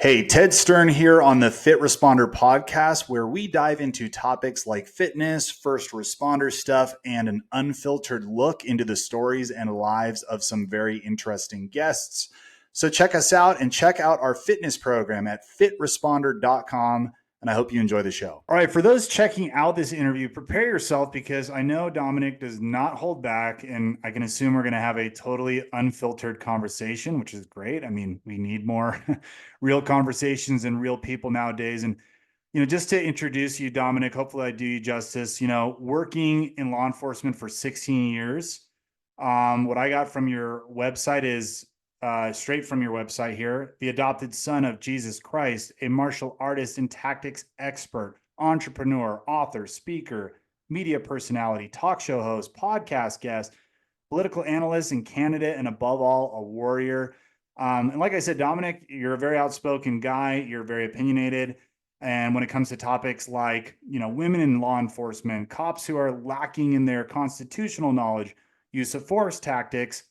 Hey, Ted Stern here on the Fit Responder podcast, where we dive into topics like fitness, first responder stuff, and an unfiltered look into the stories and lives of some very interesting guests. So check us out and check out our fitness program at fitresponder.com. And I hope you enjoy the show. All right, for those checking out this interview, prepare yourself because I know Dominic does not hold back, and I can assume we're going to have a totally unfiltered conversation, which is great. I mean, we need more real conversations and real people nowadays. And, just to introduce you, Dominic, hopefully I do you justice, working in law enforcement for 16 years. What I got from your website is straight from your website here, the adopted son of Jesus Christ, a martial artist and tactics expert, entrepreneur, author, speaker, media personality, talk show host, podcast guest, political analyst and candidate, and above all, a warrior. And like I said, Dominic, you're a very outspoken guy. You're very opinionated. And when it comes to topics like, women in law enforcement, cops who are lacking in their constitutional knowledge, use of force tactics,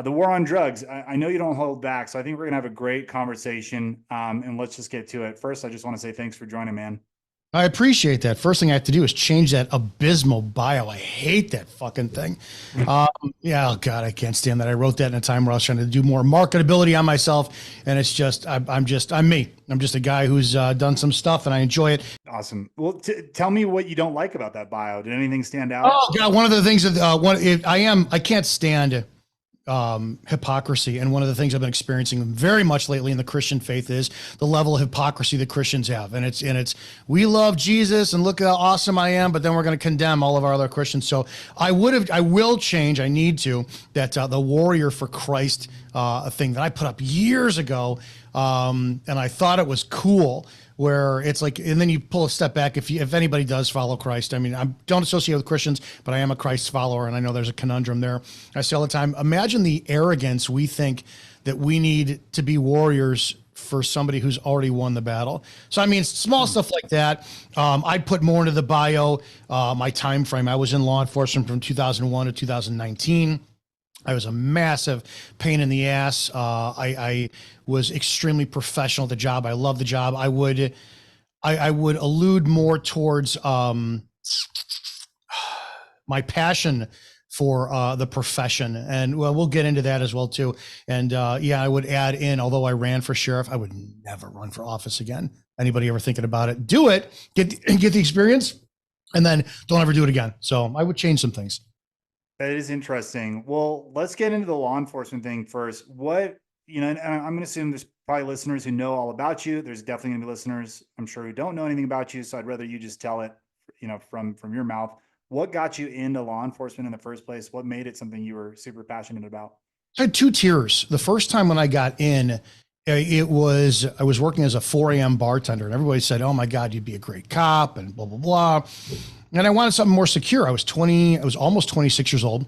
the war on drugs, I know you don't hold back. So I think we're going to have a great conversation. And let's just get to it. First, I just want to say thanks for joining, man. I appreciate that. First thing I have to do is change that abysmal bio. I hate that fucking thing. Yeah, oh God, I can't stand that. I wrote that in a time where I was trying to do more marketability on myself. And it's just, I'm me. I'm just a guy who's done some stuff and I enjoy it. Awesome. Well, tell me what you don't like about that bio. Did anything stand out? Oh God, one of the things that I can't stand hypocrisy. And one of the things I've been experiencing very much lately in the Christian faith is the level of hypocrisy that Christians have. And it's, we love Jesus and look how awesome I am, but then we're going to condemn all of our other Christians. So I will change. I need to, that the warrior for Christ thing that I put up years ago. And I thought it was cool, where it's like, and then you pull a step back. If anybody does follow Christ, I mean, I don't associate with Christians, but I am a Christ follower. And I know there's a conundrum there. I say all the time, imagine the arrogance we think that we need to be warriors for somebody who's already won the battle. So, I mean, small stuff like that. I'd put more into the bio, my time frame. I was in law enforcement from 2001 to 2019. I was a massive pain in the ass. I was extremely professional at the job. I love the job. I would allude more towards my passion for the profession. And well, we'll get into that as well too. And I would add in, although I ran for sheriff, I would never run for office again. Anybody ever thinking about it, do it, get the experience, and then don't ever do it again. So I would change some things. That is interesting. Well, let's get into the law enforcement thing first. And I'm going to assume there's probably listeners who know all about you. There's definitely going to be listeners, I'm sure, who don't know anything about you. So I'd rather you just tell it, from your mouth. What got you into law enforcement in the first place? What made it something you were super passionate about? I had two tiers. The first time when I got in, I was working as a 4 a.m. bartender, and everybody said, "Oh my God, you'd be a great cop," and blah, blah, blah. And I wanted something more secure. I was almost 26 years old.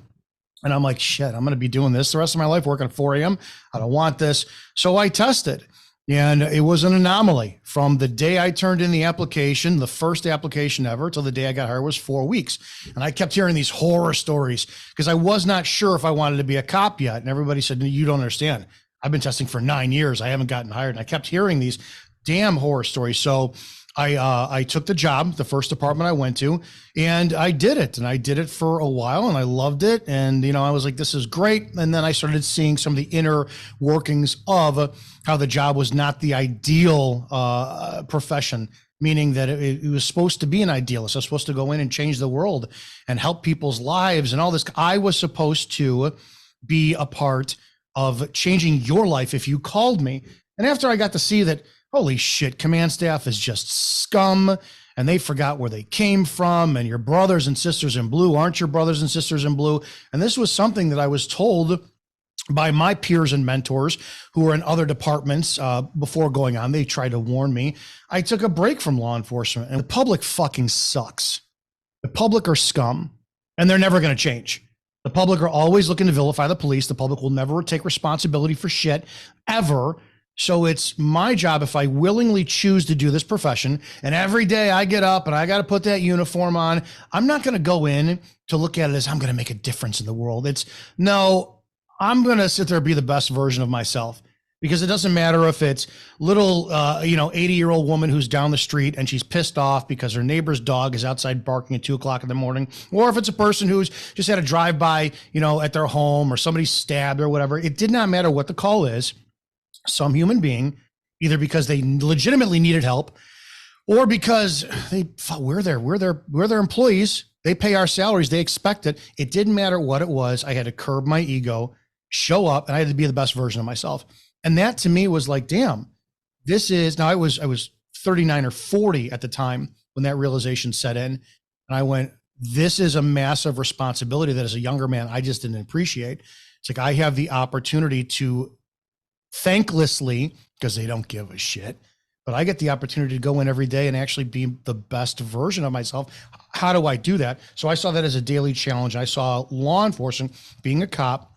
And I'm like, shit, I'm going to be doing this the rest of my life, working at 4 a.m. I don't want this. So I tested, and it was an anomaly. From the day I turned in the application, the first application ever, till the day I got hired was 4 weeks. And I kept hearing these horror stories because I was not sure if I wanted to be a cop yet. And everybody said, you don't understand. I've been testing for 9 years. I haven't gotten hired. And I kept hearing these damn horror stories. So I took the job, the first department I went to, and I did it. And I did it for a while, and I loved it. And, I was like, this is great. And then I started seeing some of the inner workings of how the job was not the ideal profession, meaning that it was supposed to be an idealist. I was supposed to go in and change the world and help people's lives and all this. I was supposed to be a part of changing your life if you called me. And after I got to see that, holy shit, command staff is just scum, and they forgot where they came from, and your brothers and sisters in blue aren't your brothers and sisters in blue. And this was something that I was told by my peers and mentors who were in other departments before going on. They tried to warn me. I took a break from law enforcement, and the public fucking sucks. The public are scum, and they're never going to change. The public are always looking to vilify the police. The public will never take responsibility for shit, ever. So it's my job, if I willingly choose to do this profession, and every day I get up and I got to put that uniform on, I'm not going to go in to look at it as I'm going to make a difference in the world. I'm going to sit there and be the best version of myself. Because it doesn't matter if it's little, 80-year-old woman who's down the street and she's pissed off because her neighbor's dog is outside barking at 2:00 in the morning, or if it's a person who's just had a drive-by, at their home, or somebody stabbed or whatever. It did not matter what the call is. Some human being, either because they legitimately needed help, or because we're their employees. They pay our salaries. They expect it. It didn't matter what it was. I had to curb my ego, show up, and I had to be the best version of myself. And that to me was like, damn, this is, now I was 39 or 40 at the time when that realization set in. And I went, this is a massive responsibility that as a younger man, I just didn't appreciate. It's like, I have the opportunity to thanklessly, because they don't give a shit, but I get the opportunity to go in every day and actually be the best version of myself. How do I do that? So I saw that as a daily challenge. I saw law enforcement, being a cop,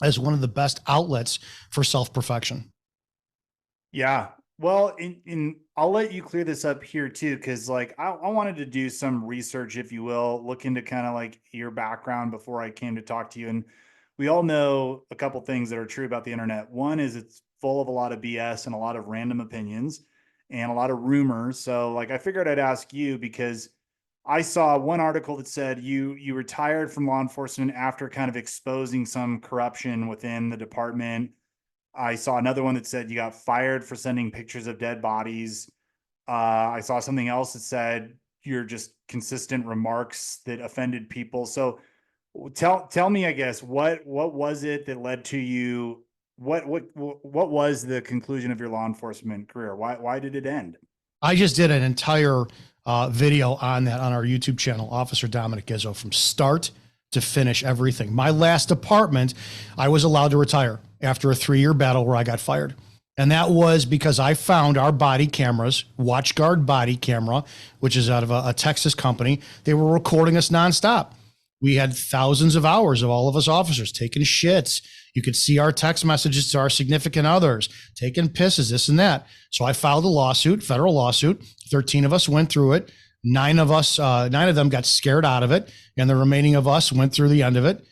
as one of the best outlets for self-perfection. Yeah. Well, I'll let you clear this up here too, because like I wanted to do some research, if you will, look into kind of like your background before I came to talk to you. And we all know a couple things that are true about the internet. One is it's full of a lot of BS and a lot of random opinions and a lot of rumors. So like I figured I'd ask you because I saw one article that said you retired from law enforcement after kind of exposing some corruption within the department. I saw another one that said you got fired for sending pictures of dead bodies. I saw something else that said your just consistent remarks that offended people. So tell me, I guess, what was it that led to you? What was the conclusion of your law enforcement career? Why did it end? I just did an entire video on that on our YouTube channel, Officer Dominic Izzo, from start to finish, everything. My last department, I was allowed to retire after a 3-year battle where I got fired. And that was because I found our body cameras, WatchGuard body camera, which is out of a Texas company. They were recording us nonstop. We had thousands of hours of all of us officers taking shits. You could see our text messages to our significant others, taking pisses, this and that. So I filed a lawsuit, federal lawsuit. 13 of us went through it. 9 of them got scared out of it. And the remaining of us went through the end of it.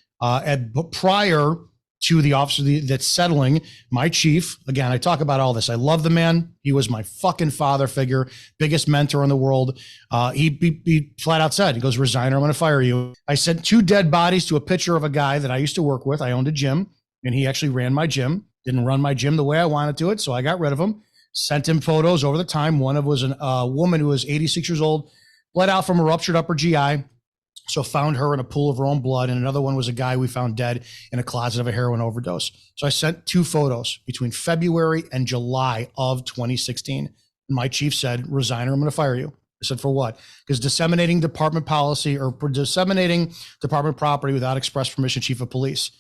Prior to the officer that's settling, my chief, again, I talk about all this. I love the man. He was my fucking father figure, biggest mentor in the world. He flat out said, he goes, resign or I'm going to fire you. I sent 2 dead bodies to a picture of a guy that I used to work with. I owned a gym and he actually ran my gym, didn't run my gym the way I wanted to it. So I got rid of him, sent him photos over the time. One of was a woman who was 86 years old, bled out from a ruptured upper GI. So found her in a pool of her own blood. And another one was a guy we found dead in a closet of a heroin overdose. So I sent 2 photos between February and July of 2016. And my chief said, resign or I'm going to fire you. I said, for what? Because disseminating department policy or disseminating department property without express permission, chief of police.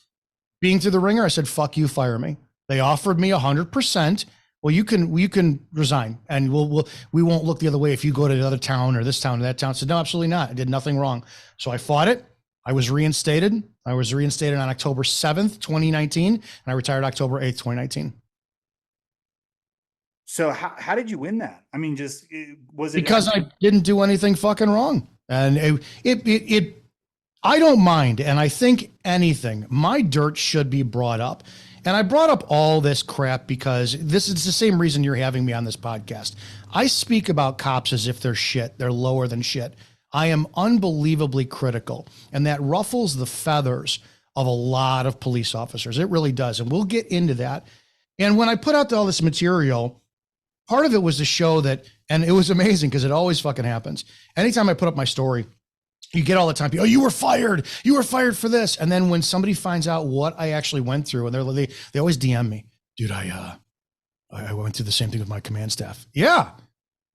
Being through the ringer, I said, fuck you, fire me. They offered me 100%. Well, you can resign and we won't look the other way if you go to another town or this town or that town. I said, no, absolutely not. I did nothing wrong. So I fought it. I was reinstated. I was reinstated on October 7th, 2019, and I retired October 8th, 2019. So how did you win that? I mean, was it because I didn't do anything fucking wrong. And I don't mind. And I think anything, my dirt should be brought up. And I brought up all this crap because this is the same reason you're having me on this podcast. I speak about cops as if they're shit. They're lower than shit. I am unbelievably critical, and that ruffles the feathers of a lot of police officers. It really does. And we'll get into that. And when I put out all this material, part of it was to show that, and it was amazing because it always fucking happens. Anytime I put up my story, you get all the time, oh, you were fired for this. And then when somebody finds out what I actually went through, and they always DM me, dude, I went through the same thing with my command staff. Yeah,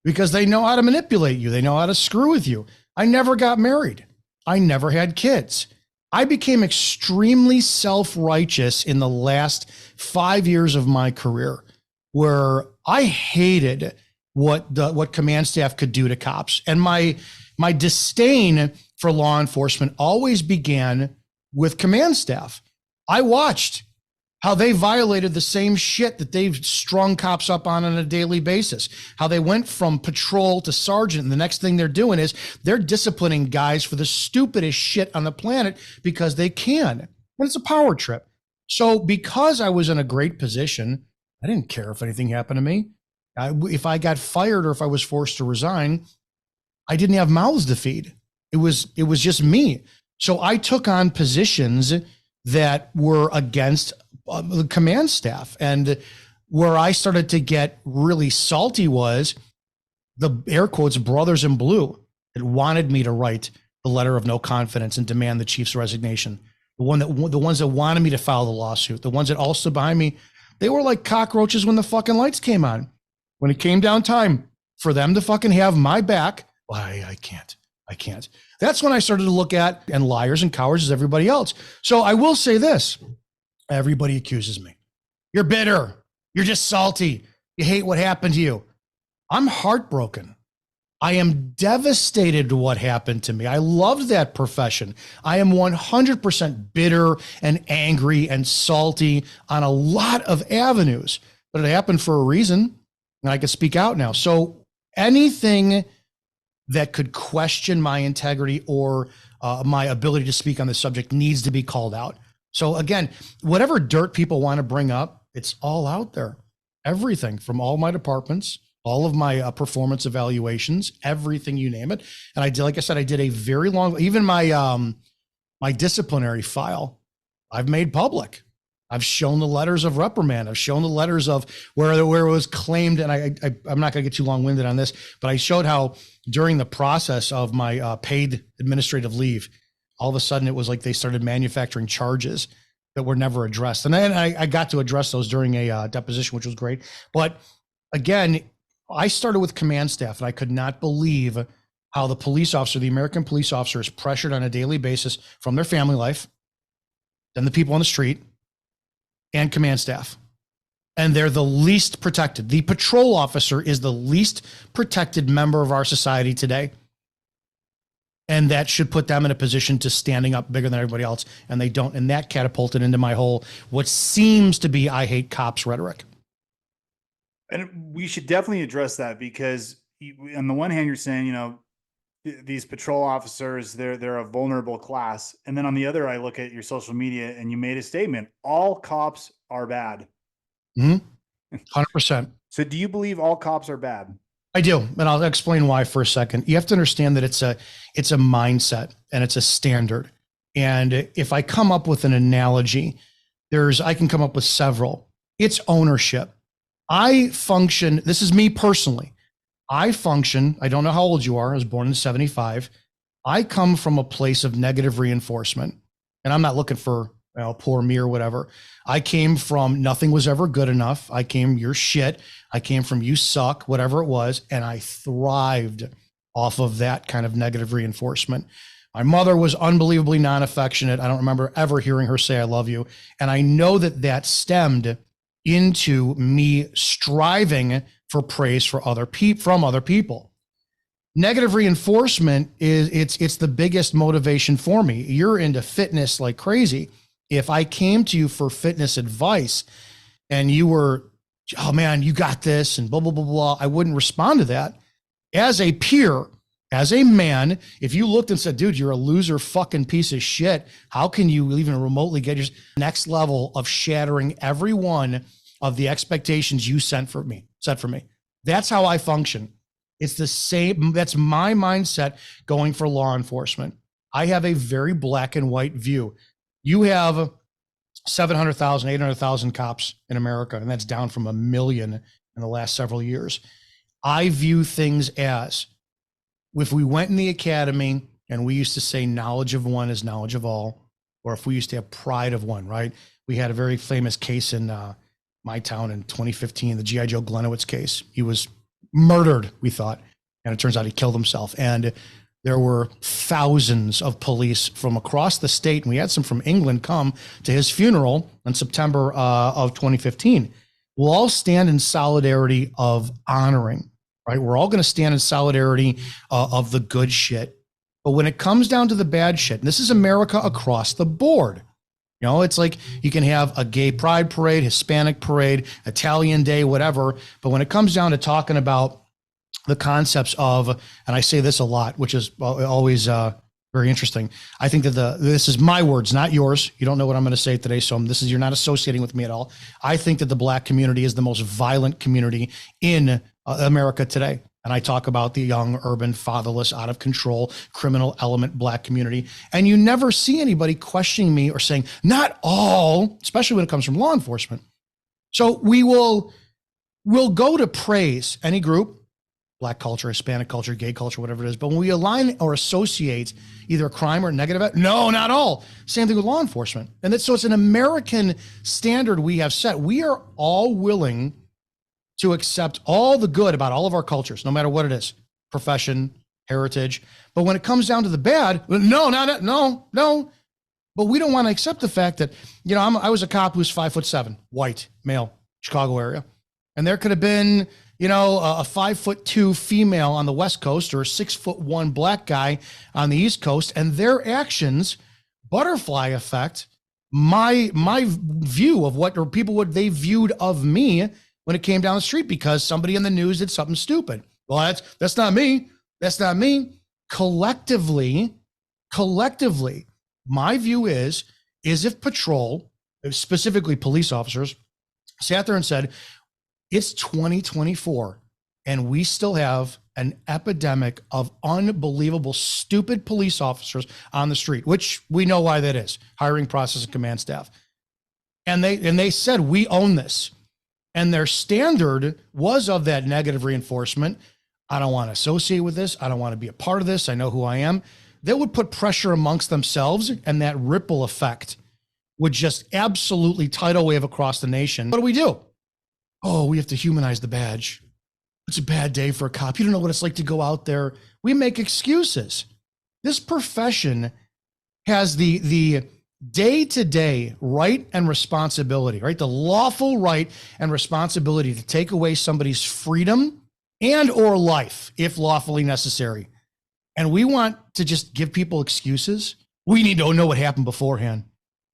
because they know how to manipulate you. They know how to screw with you. I never got married. I never had kids. I became extremely self-righteous in the last 5 years of my career, where I hated what command staff could do to cops. And my disdain for law enforcement always began with command staff. I watched how they violated the same shit that they've strung cops up on a daily basis, how they went from patrol to sergeant. And the next thing they're doing is they're disciplining guys for the stupidest shit on the planet because they can. And it's a power trip. So because I was in a great position, I didn't care if anything happened to me. If I got fired or if I was forced to resign, I didn't have mouths to feed. It was just me. So I took on positions that were against the command staff. And where I started to get really salty was the air quotes brothers in blue that wanted me to write the letter of no confidence and demand the chief's resignation. The ones that wanted me to file the lawsuit, the ones that all stood behind me, they were like cockroaches when the fucking lights came on. When it came down time for them to fucking have my back, well, I can't. That's when I started to look at and liars and cowards as everybody else. So I will say this. Everybody accuses me. You're bitter. You're just salty. You hate what happened to you. I'm heartbroken. I am devastated to what happened to me. I loved that profession. I am 100% bitter and angry and salty on a lot of avenues, but it happened for a reason, and I can speak out now. So anything that could question my integrity or my ability to speak on the subject needs to be called out. So again, whatever dirt people want to bring up, it's all out there. Everything from all my departments, all of my performance evaluations, everything, you name it. And I did, like I said, I did a very long, even my my disciplinary file, I've made public. I've shown the letters of reprimand. I've shown the letters of where it was claimed, and I'm not going to get too long-winded on this, but I showed how during the process of my paid administrative leave, all of a sudden it was like they started manufacturing charges that were never addressed. And then I got to address those during a deposition, which was great. But again, I started with command staff, and I could not believe how the police officer, the American police officer, is pressured on a daily basis from their family life, then the people on the street, and command staff. And they're the least protected. The patrol officer is the least protected member of our society today. And that should put them in a position to standing up bigger than everybody else. And they don't. And that catapulted into my whole, what seems to be, I hate cops rhetoric. And we should definitely address that, because on the one hand, you're saying, you know, these patrol officers, they're a vulnerable class. And then on the other, I look at your social media and you made a statement, all cops are bad. 100%. So do you believe all cops are bad? I do. And I'll explain why for a second. You have to understand that it's a mindset and it's a standard. And if I come up with an analogy, I can come up with several. It's ownership. I function, this is me personally. I function, I don't know how old you are, I was born in 75. I come from a place of negative reinforcement, and I'm not looking for, you know, poor me or whatever. I came from nothing was ever good enough. I came, you're shit. I came from you suck, whatever it was. And I thrived off of that kind of negative reinforcement. My mother was unbelievably non-affectionate. I don't remember ever hearing her say, I love you. And I know that stemmed into me striving for praise from other people. Negative reinforcement it's the biggest motivation for me. You're into fitness like crazy. If I came to you for fitness advice and you were, oh man, you got this and blah, blah, blah, blah, I wouldn't respond to that. As a peer, as a man, if you looked and said, dude, you're a loser fucking piece of shit, how can you even remotely get your next level of shattering every one of the expectations you set for me? That's how I function. It's the same. That's my mindset going for law enforcement. I have a very black and white view. You have 700,000, 800,000 cops in America, and that's down from 1 million in the last several years. I view things as, if we went in the academy and we used to say knowledge of one is knowledge of all, or if we used to have pride of one, right? We had a very famous case in my town in 2015, the G.I. Joe Glenowitz case. He was murdered, we thought, and it turns out he killed himself. And there were thousands of police from across the state, and we had some from England come to his funeral in September of 2015. We'll all stand in solidarity of honoring, right? We're all going to stand in solidarity of the good shit. But when it comes down to the bad shit, and this is America across the board, you know, it's like you can have a gay pride parade, Hispanic parade, Italian day, whatever. But when it comes down to talking about the concepts of, and I say this a lot, which is always Very interesting. I think that this is my words, not yours. You don't know what I'm going to say today, so you're not associating with me at all. I think that the black community is the most violent community in America today. And I talk about the young, urban, fatherless, out of control, criminal element black community. And you never see anybody questioning me or saying, not all, especially when it comes from law enforcement. So we'll go to praise any group, black culture, Hispanic culture, gay culture, whatever it is. But when we align or associate either a crime or a negative, no, not all. Same thing with law enforcement. So it's an American standard we have set. We are all willing to accept all the good about all of our cultures, no matter what it is, profession, heritage. But when it comes down to the bad, no. But we don't want to accept the fact that, I was a cop who's 5'7", white, male, Chicago area. And there could have been, a 5'2" female on the West Coast or a 6'1" black guy on the East Coast, and their actions, butterfly effect, my view of what or people what they viewed of me when it came down the street because somebody in the news did something stupid. Well, that's not me. That's not me. Collectively, my view is if patrol, specifically police officers, sat there and said, it's 2024 and we still have an epidemic of unbelievable, stupid police officers on the street, which we know why that is, hiring process and command staff. And they said, we own this. And their standard was of that negative reinforcement. I don't want to associate with this. I don't want to be a part of this. I know who I am. They would put pressure amongst themselves, and that ripple effect would just absolutely tidal wave across the nation. What do? Oh, we have to humanize the badge. It's a bad day for a cop. You don't know what it's like to go out there. We make excuses. This profession has the day-to-day right and responsibility, right? The lawful right and responsibility to take away somebody's freedom and or life if lawfully necessary. And we want to just give people excuses. We need to know what happened beforehand.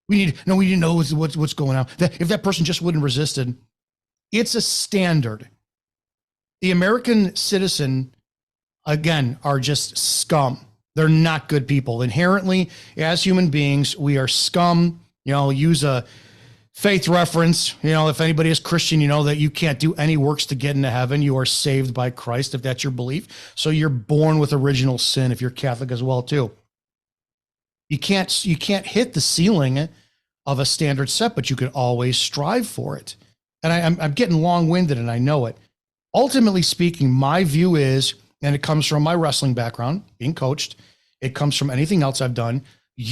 We need to know what's going on. If that person just wouldn't have resisted. It's a standard. The American citizen, again, are just scum. They're not good people. Inherently, as human beings, we are scum. Use a faith reference. If anybody is Christian, that you can't do any works to get into heaven. You are saved by Christ, if that's your belief. So you're born with original sin, if you're Catholic as well, too. You can't hit the ceiling of a standard set, but you can always strive for it. And I'm getting long-winded, and I know it. Ultimately speaking, my view is, and it comes from my wrestling background, being coached, it comes from anything else I've done.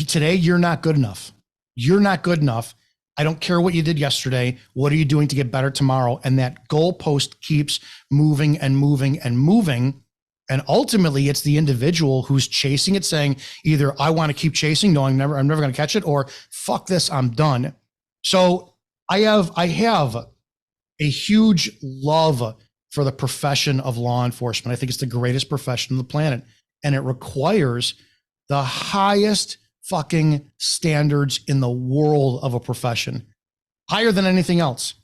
Today, you're not good enough. You're not good enough. I don't care what you did yesterday. What are you doing to get better tomorrow? And that goalpost keeps moving and moving and moving. And ultimately, it's the individual who's chasing it, saying either I want to keep chasing, knowing I'm never going to catch it, or fuck this, I'm done. So I have a huge love for the profession of law enforcement. I think it's the greatest profession on the planet, and it requires the highest fucking standards in the world of a profession, higher than anything else.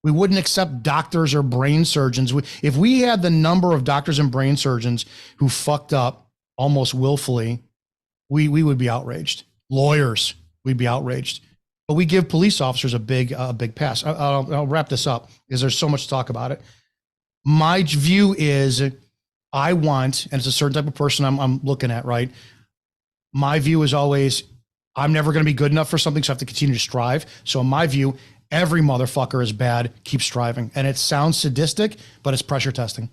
We wouldn't accept doctors or brain surgeons. If we had the number of doctors and brain surgeons who fucked up almost willfully, we would be outraged. Lawyers, we'd be outraged. But we give police officers a big pass. I'll wrap this up because there's so much to talk about it. My view is I want, and it's a certain type of person I'm looking at, right? My view is always, I'm never going to be good enough for something, so I have to continue to strive. So in my view, every motherfucker is bad. Keep striving. And it sounds sadistic, but it's pressure testing.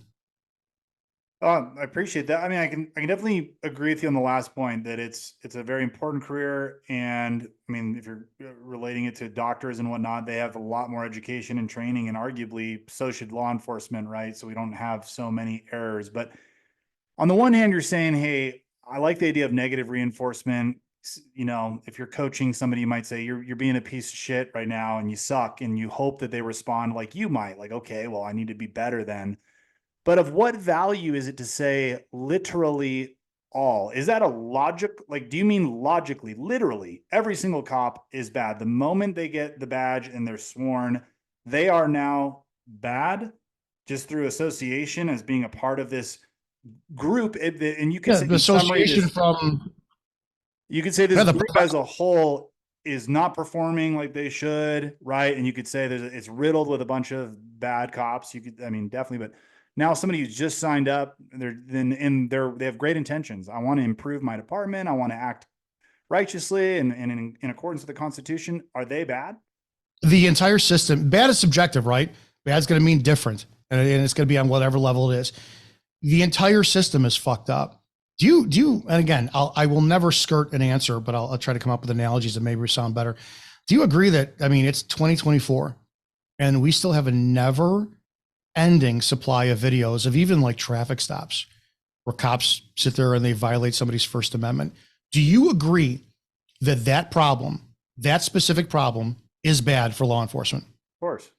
I appreciate that. I mean, I can definitely agree with you on the last point that it's a very important career. And I mean, if you're relating it to doctors and whatnot, they have a lot more education and training, and arguably so should law enforcement, right? So we don't have so many errors. But on the one hand, you're saying, hey, I like the idea of negative reinforcement. If you're coaching somebody, you might say you're being a piece of shit right now and you suck, and you hope that they respond like you might, like, okay, well, I need to be better then. But of what value is it to say literally all? Is that a logic? Like, do you mean logically, literally, every single cop is bad? The moment they get the badge and they're sworn, they are now bad just through association as being a part of this group. And you can say the association from You could say this group as a whole is not performing like they should, right? And you could say it's riddled with a bunch of bad cops. You could, I mean, definitely, but now somebody who's just signed up, they have great intentions. I want to improve my department. I want to act righteously and in accordance with the Constitution. Are they bad? The entire system, bad is subjective, right? Bad's going to mean different, and it's going to be on whatever level it is. The entire system is fucked up. Do you, and again, I will never skirt an answer, but I'll try to come up with analogies that maybe sound better. Do you agree that, I mean, it's 2024 and we still have a never ending supply of videos of even like traffic stops where cops sit there and they violate somebody's First Amendment? Do you agree that that specific problem is bad for law enforcement? Of course.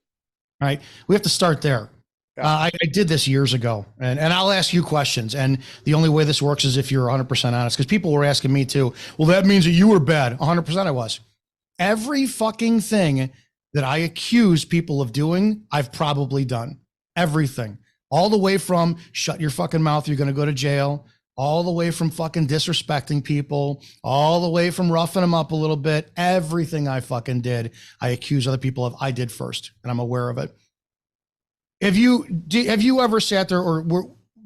All right. We have to start there. Yeah. I did this years ago, and I'll ask you questions. And the only way this works is if you're 100% honest, because people were asking me too. Well, that means that you were bad. 100% I was. Every fucking thing that I accuse people of doing, I've probably done. Everything. All the way from shut your fucking mouth, you're going to go to jail. All the way from fucking disrespecting people. All the way from roughing them up a little bit. Everything I fucking did, I accuse other people of. I did first, and I'm aware of it. Have you ever sat there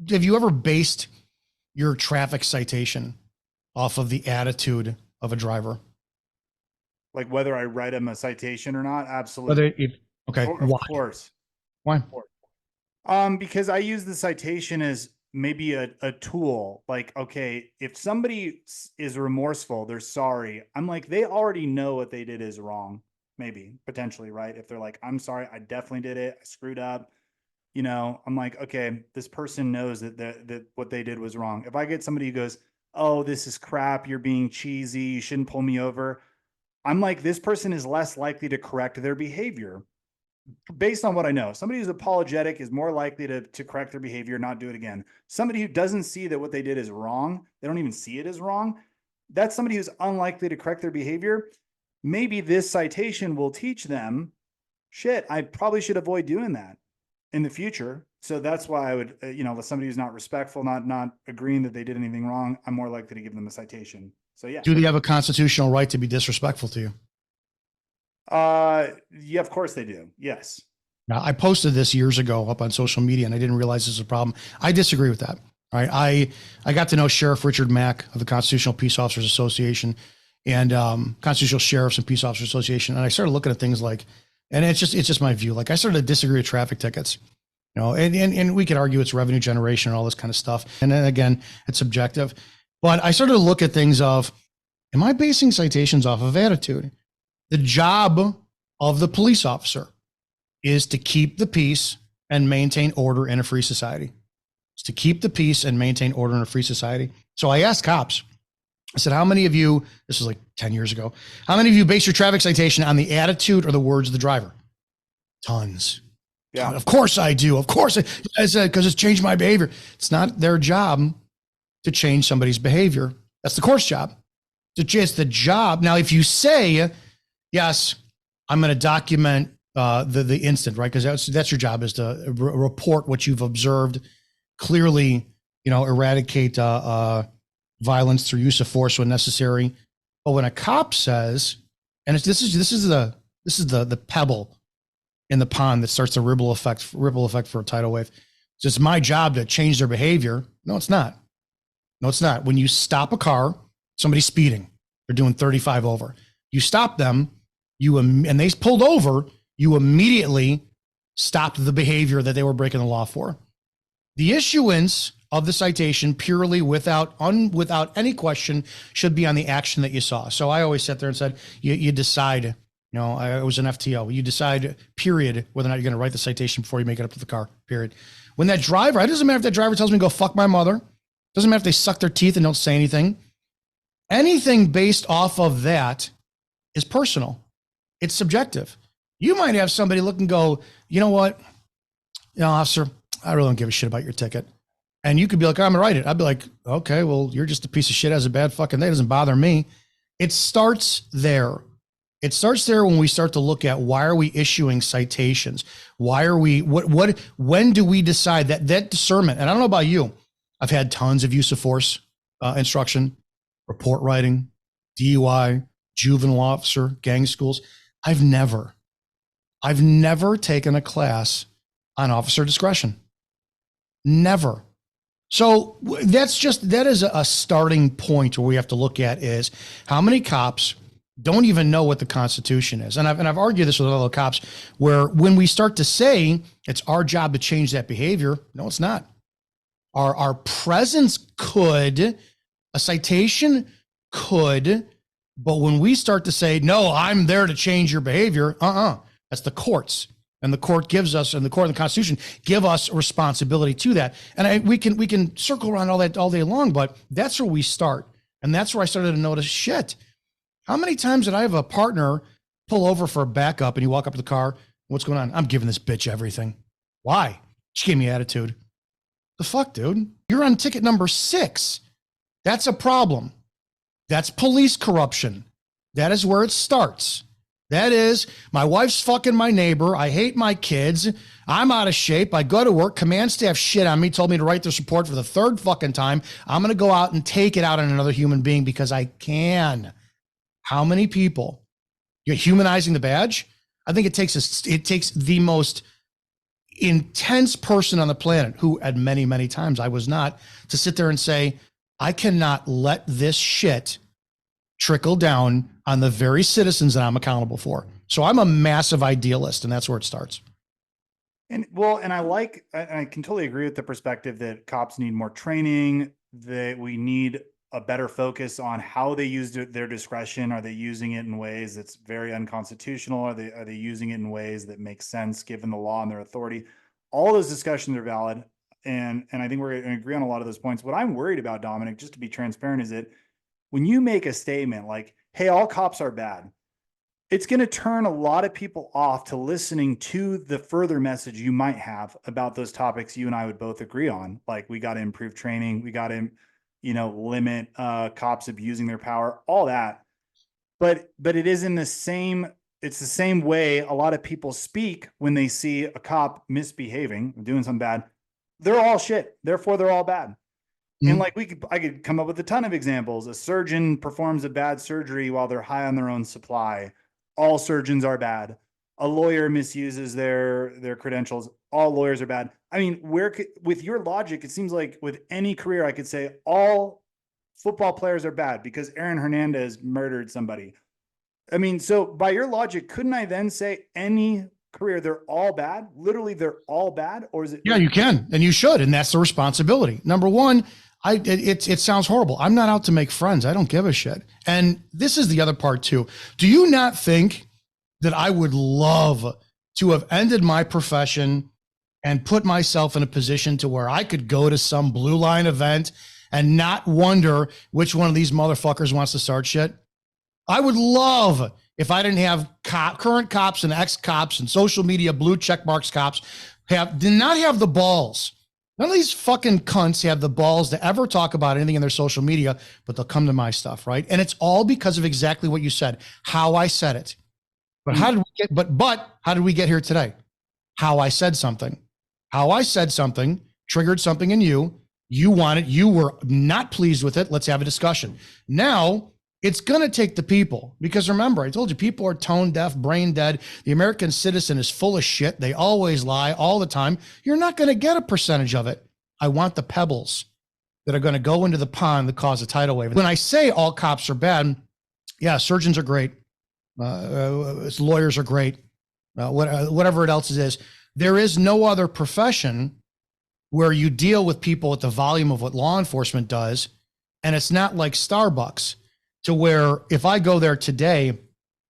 have you ever based your traffic citation off of the attitude of a driver? Like whether I write him a citation or not? Absolutely. Okay. Of course. Why? Because I use the citation as maybe a tool. Like, okay, if somebody is remorseful, they're sorry. I'm like, they already know what they did is wrong. Maybe, potentially, right? If they're like, I'm sorry, I definitely did it. I screwed up. You know, I'm like, okay, this person knows that what they did was wrong. If I get somebody who goes, oh, this is crap, you're being cheesy, you shouldn't pull me over, I'm like, this person is less likely to correct their behavior based on what I know. Somebody who's apologetic is more likely to correct their behavior, not do it again. Somebody who doesn't see that what they did is wrong, they don't even see it as wrong, that's somebody who's unlikely to correct their behavior. Maybe this citation will teach them, shit, I probably should avoid doing that in the future. So that's why I would, with somebody who's not respectful, not agreeing that they did anything wrong, I'm more likely to give them a citation. So yeah. Do they have a constitutional right to be disrespectful to you? Yeah, of course they do. Yes. Now, I posted this years ago up on social media, and I didn't realize this was a problem. I disagree with that. All right. I got to know Sheriff Richard Mack of the Constitutional Peace Officers Association and Constitutional Sheriffs and Peace Officers Association. And I started looking at things like, and it's just my view. Like I started to disagree with traffic tickets, and we could argue it's revenue generation and all this kind of stuff. And then again, it's subjective, but I started to look at things of, am I basing citations off of attitude? The job of the police officer is to keep the peace and maintain order in a free society. It's to keep the peace and maintain order in a free society. So I asked cops, I said, how many of you, this was like 10 years ago, how many of you base your traffic citation on the attitude or the words of the driver? Tons. Yeah. Of course I do. Of course I said, because it's changed my behavior. It's not their job to change somebody's behavior. That's the court's job. It's the job. Now, if you say, yes, I'm going to document the instant, right? Because that's your job, is to report what you've observed, clearly, eradicate violence through use of force when necessary. But when a cop says, and this is the pebble in the pond that starts the ripple effect for a tidal wave. It's my job to change their behavior. No, it's not. No, it's not. When you stop a car, somebody's speeding, they're doing 35 over. You stop them, and they pulled over, you immediately stopped the behavior that they were breaking the law for. The issuance of the citation purely without any question should be on the action that you saw. So I always sat there and said, you decide, I was an FTO. You decide, period, whether or not you're going to write the citation before you make it up to the car, period. When that driver, it doesn't matter if that driver tells me to go fuck my mother. Doesn't matter if they suck their teeth and don't say anything. Anything based off of that is personal. It's subjective. You might have somebody look and go, you know what? Officer, I really don't give a shit about your ticket. And you could be like, I'm going to write it. I'd be like, okay, well, you're just a piece of shit, has a bad fucking day. It doesn't bother me. It starts there. It starts there when we start to look at, why are we issuing citations? Why are we, when do we decide that discernment? And I don't know about you. I've had tons of use of force instruction, report writing, DUI, juvenile officer, gang schools. I've never taken a class on officer discretion. Never. So that is a starting point where we have to look at is how many cops don't even know what the Constitution is. And I've argued this with other cops where when we start to say it's our job to change that behavior, no, it's not. Our presence could, a citation could, but when we start to say, no, I'm there to change your behavior, that's the courts. And the court gives us, and the court and the Constitution give us a responsibility to that. And we can circle around all that all day long, but that's where we start. And that's where I started to notice, shit, how many times did I have a partner pull over for a backup and you walk up to the car, what's going on? I'm giving this bitch everything. Why? She gave me attitude. The fuck, dude? You're on ticket number 6. That's a problem. That's police corruption. That is where it starts. That is, my wife's fucking my neighbor. I hate my kids. I'm out of shape. I go to work. Command staff shit on me, told me to write this report for the 3rd fucking time. I'm going to go out and take it out on another human being because I can. How many people? You're humanizing the badge? I think it takes the most intense person on the planet, who at many, many times I was not, to sit there and say, I cannot let this shit trickle down on the very citizens that I'm accountable for. So I'm a massive idealist, and that's where it starts. And I can totally agree with the perspective that cops need more training, that we need a better focus on how they use their discretion. Are they using it in ways that's very unconstitutional? Are they using it in ways that make sense given the law and their authority? All those discussions are valid. And I think we're going to agree on a lot of those points. What I'm worried about, Dominic, just to be transparent, is that when you make a statement like, hey, all cops are bad, it's going to turn a lot of people off to listening to the further message you might have about those topics you and I would both agree on. Like, we got to improve training. We got to, limit cops abusing their power, all that. But it is it's the same way a lot of people speak when they see a cop misbehaving, doing something bad. They're all shit. Therefore, they're all bad. And I could come up with a ton of examples. A surgeon performs a bad surgery while they're high on their own supply. All surgeons are bad. A lawyer misuses their credentials. All lawyers are bad. I mean, with your logic, it seems like with any career, I could say all football players are bad because Aaron Hernandez murdered somebody. I mean, so by your logic, couldn't I then say any career, they're all bad? Literally, they're all bad? Or is it? Yeah, you can, and you should, and that's the responsibility. Number one, it sounds horrible. I'm not out to make friends. I don't give a shit. And this is the other part too. Do you not think that I would love to have ended my profession and put myself in a position to where I could go to some blue line event and not wonder which one of these motherfuckers wants to start shit? I would love if I didn't have current cops and ex-cops and social media blue check marks cops did not have the balls. None of these fucking cunts have the balls to ever talk about anything in their social media, but they'll come to my stuff, right? And it's all because of exactly what you said, how I said it. But how did we get here today? How I said something. How I said something triggered something in you. You were not pleased with it. Let's have a discussion. Now, it's going to take the people, because remember, I told you, people are tone deaf, brain dead. The American citizen is full of shit. They always lie all the time. You're not going to get a percentage of it. I want the pebbles that are going to go into the pond that cause a tidal wave. When I say all cops are bad, yeah, surgeons are great. Lawyers are great. Whatever else it is. There is no other profession where you deal with people at the volume of what law enforcement does. And it's not like Starbucks, to where if I go there today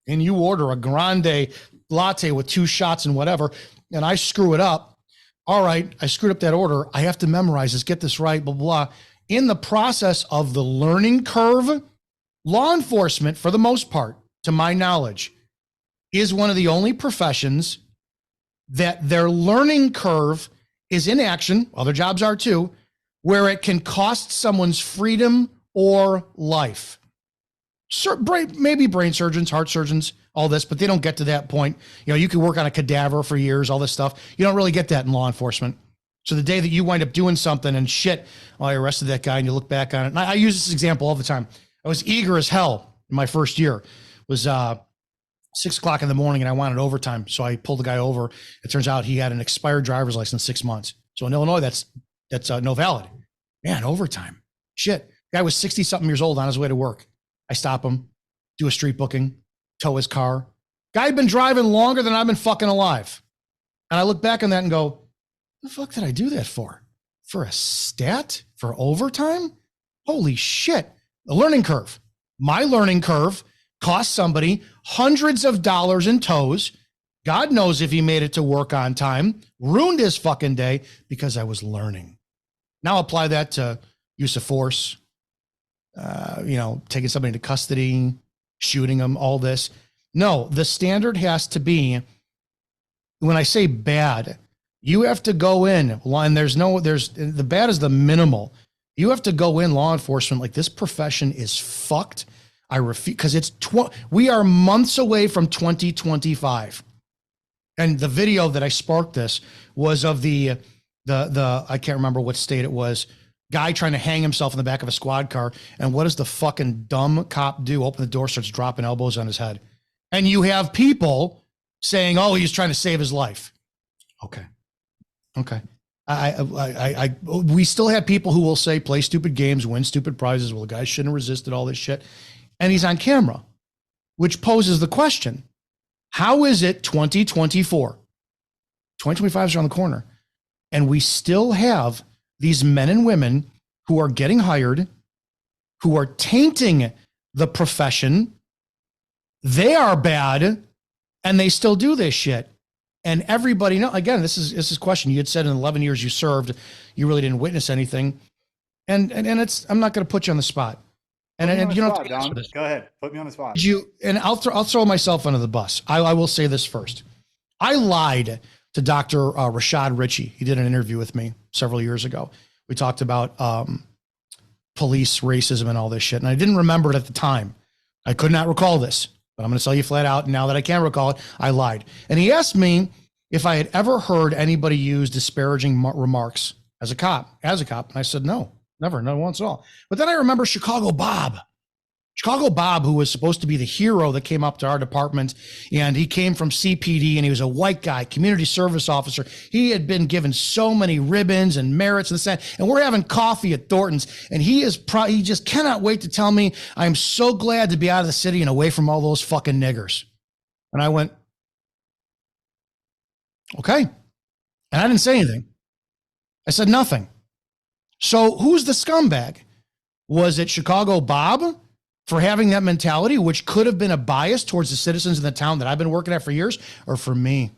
and you order a grande latte with 2 shots and whatever, and I screw it up, all right, I screwed up that order. I have to memorize this, get this right, blah, blah. In the process of the learning curve, law enforcement, for the most part, to my knowledge, is one of the only professions that their learning curve is in action, other jobs are too, where it can cost someone's freedom or life. Maybe brain surgeons, heart surgeons, all this, but they don't get to that point. You can work on a cadaver for years, all this stuff. You don't really get that in law enforcement. So the day that you wind up doing something and shit, I arrested that guy, and you look back on it. And I use this example all the time. I was eager as hell in my first year. It was 6 o'clock in the morning and I wanted overtime. So I pulled the guy over. It turns out he had an expired driver's license 6 months. So in Illinois, that's no valid. Man, overtime. Shit. Guy was 60 something years old on his way to work. I stop him, do a street booking, tow his car. Guy had been driving longer than I've been fucking alive. And I look back on that and go, the fuck did I do that for? For a stat? For overtime? Holy shit. The learning curve. My learning curve cost somebody hundreds of dollars in tows. God knows if he made it to work on time, ruined his fucking day because I was learning. Now apply that to use of force, taking somebody into custody, shooting them, all this. No, the standard has to be, when I say bad, you have to go in, and the bad is the minimal. You have to go in law enforcement like this profession is fucked. I refuse, because we are months away from 2025. And the video that I sparked this was of the I can't remember what state it was, guy trying to hang himself in the back of a squad car. And what does the fucking dumb cop do? Open the door, starts dropping elbows on his head. And you have people saying, oh, he's trying to save his life. Okay. We still have people who will say, play stupid games, win stupid prizes. Well, the guy shouldn't have resisted all this shit. And he's on camera, which poses the question, how is it 2024? 2025 is around the corner. And we still have these men and women who are getting hired, who are tainting the profession. They are bad, and they still do this shit. And everybody know, again, this is a question. You had said in 11 years you served, you really didn't witness anything. And I'm not going to put you on the spot. And you don't have to answer this. Go ahead. Put me on the spot. And I'll throw myself under the bus. I will say this first. I lied to Dr. Rashad Ritchie. He did an interview with me several years ago. We talked about police racism and all this shit. And I didn't remember it at the time. I could not recall this, but I'm going to tell you flat out. Now that I can recall it, I lied. And he asked me if I had ever heard anybody use disparaging remarks as a cop. And I said, no. Never, not once at all. But then I remember Chicago Bob, who was supposed to be the hero that came up to our department, and he came from CPD, and he was a white guy, community service officer. He had been given so many ribbons and merits and that, and we're having coffee at Thornton's, and he just cannot wait to tell me, I'm so glad to be out of the city and away from all those fucking niggers. And I went, okay. And I didn't say anything. I said nothing. So who's the scumbag? Was it Chicago Bob for having that mentality, which could have been a bias towards the citizens in the town that I've been working at for years, or for me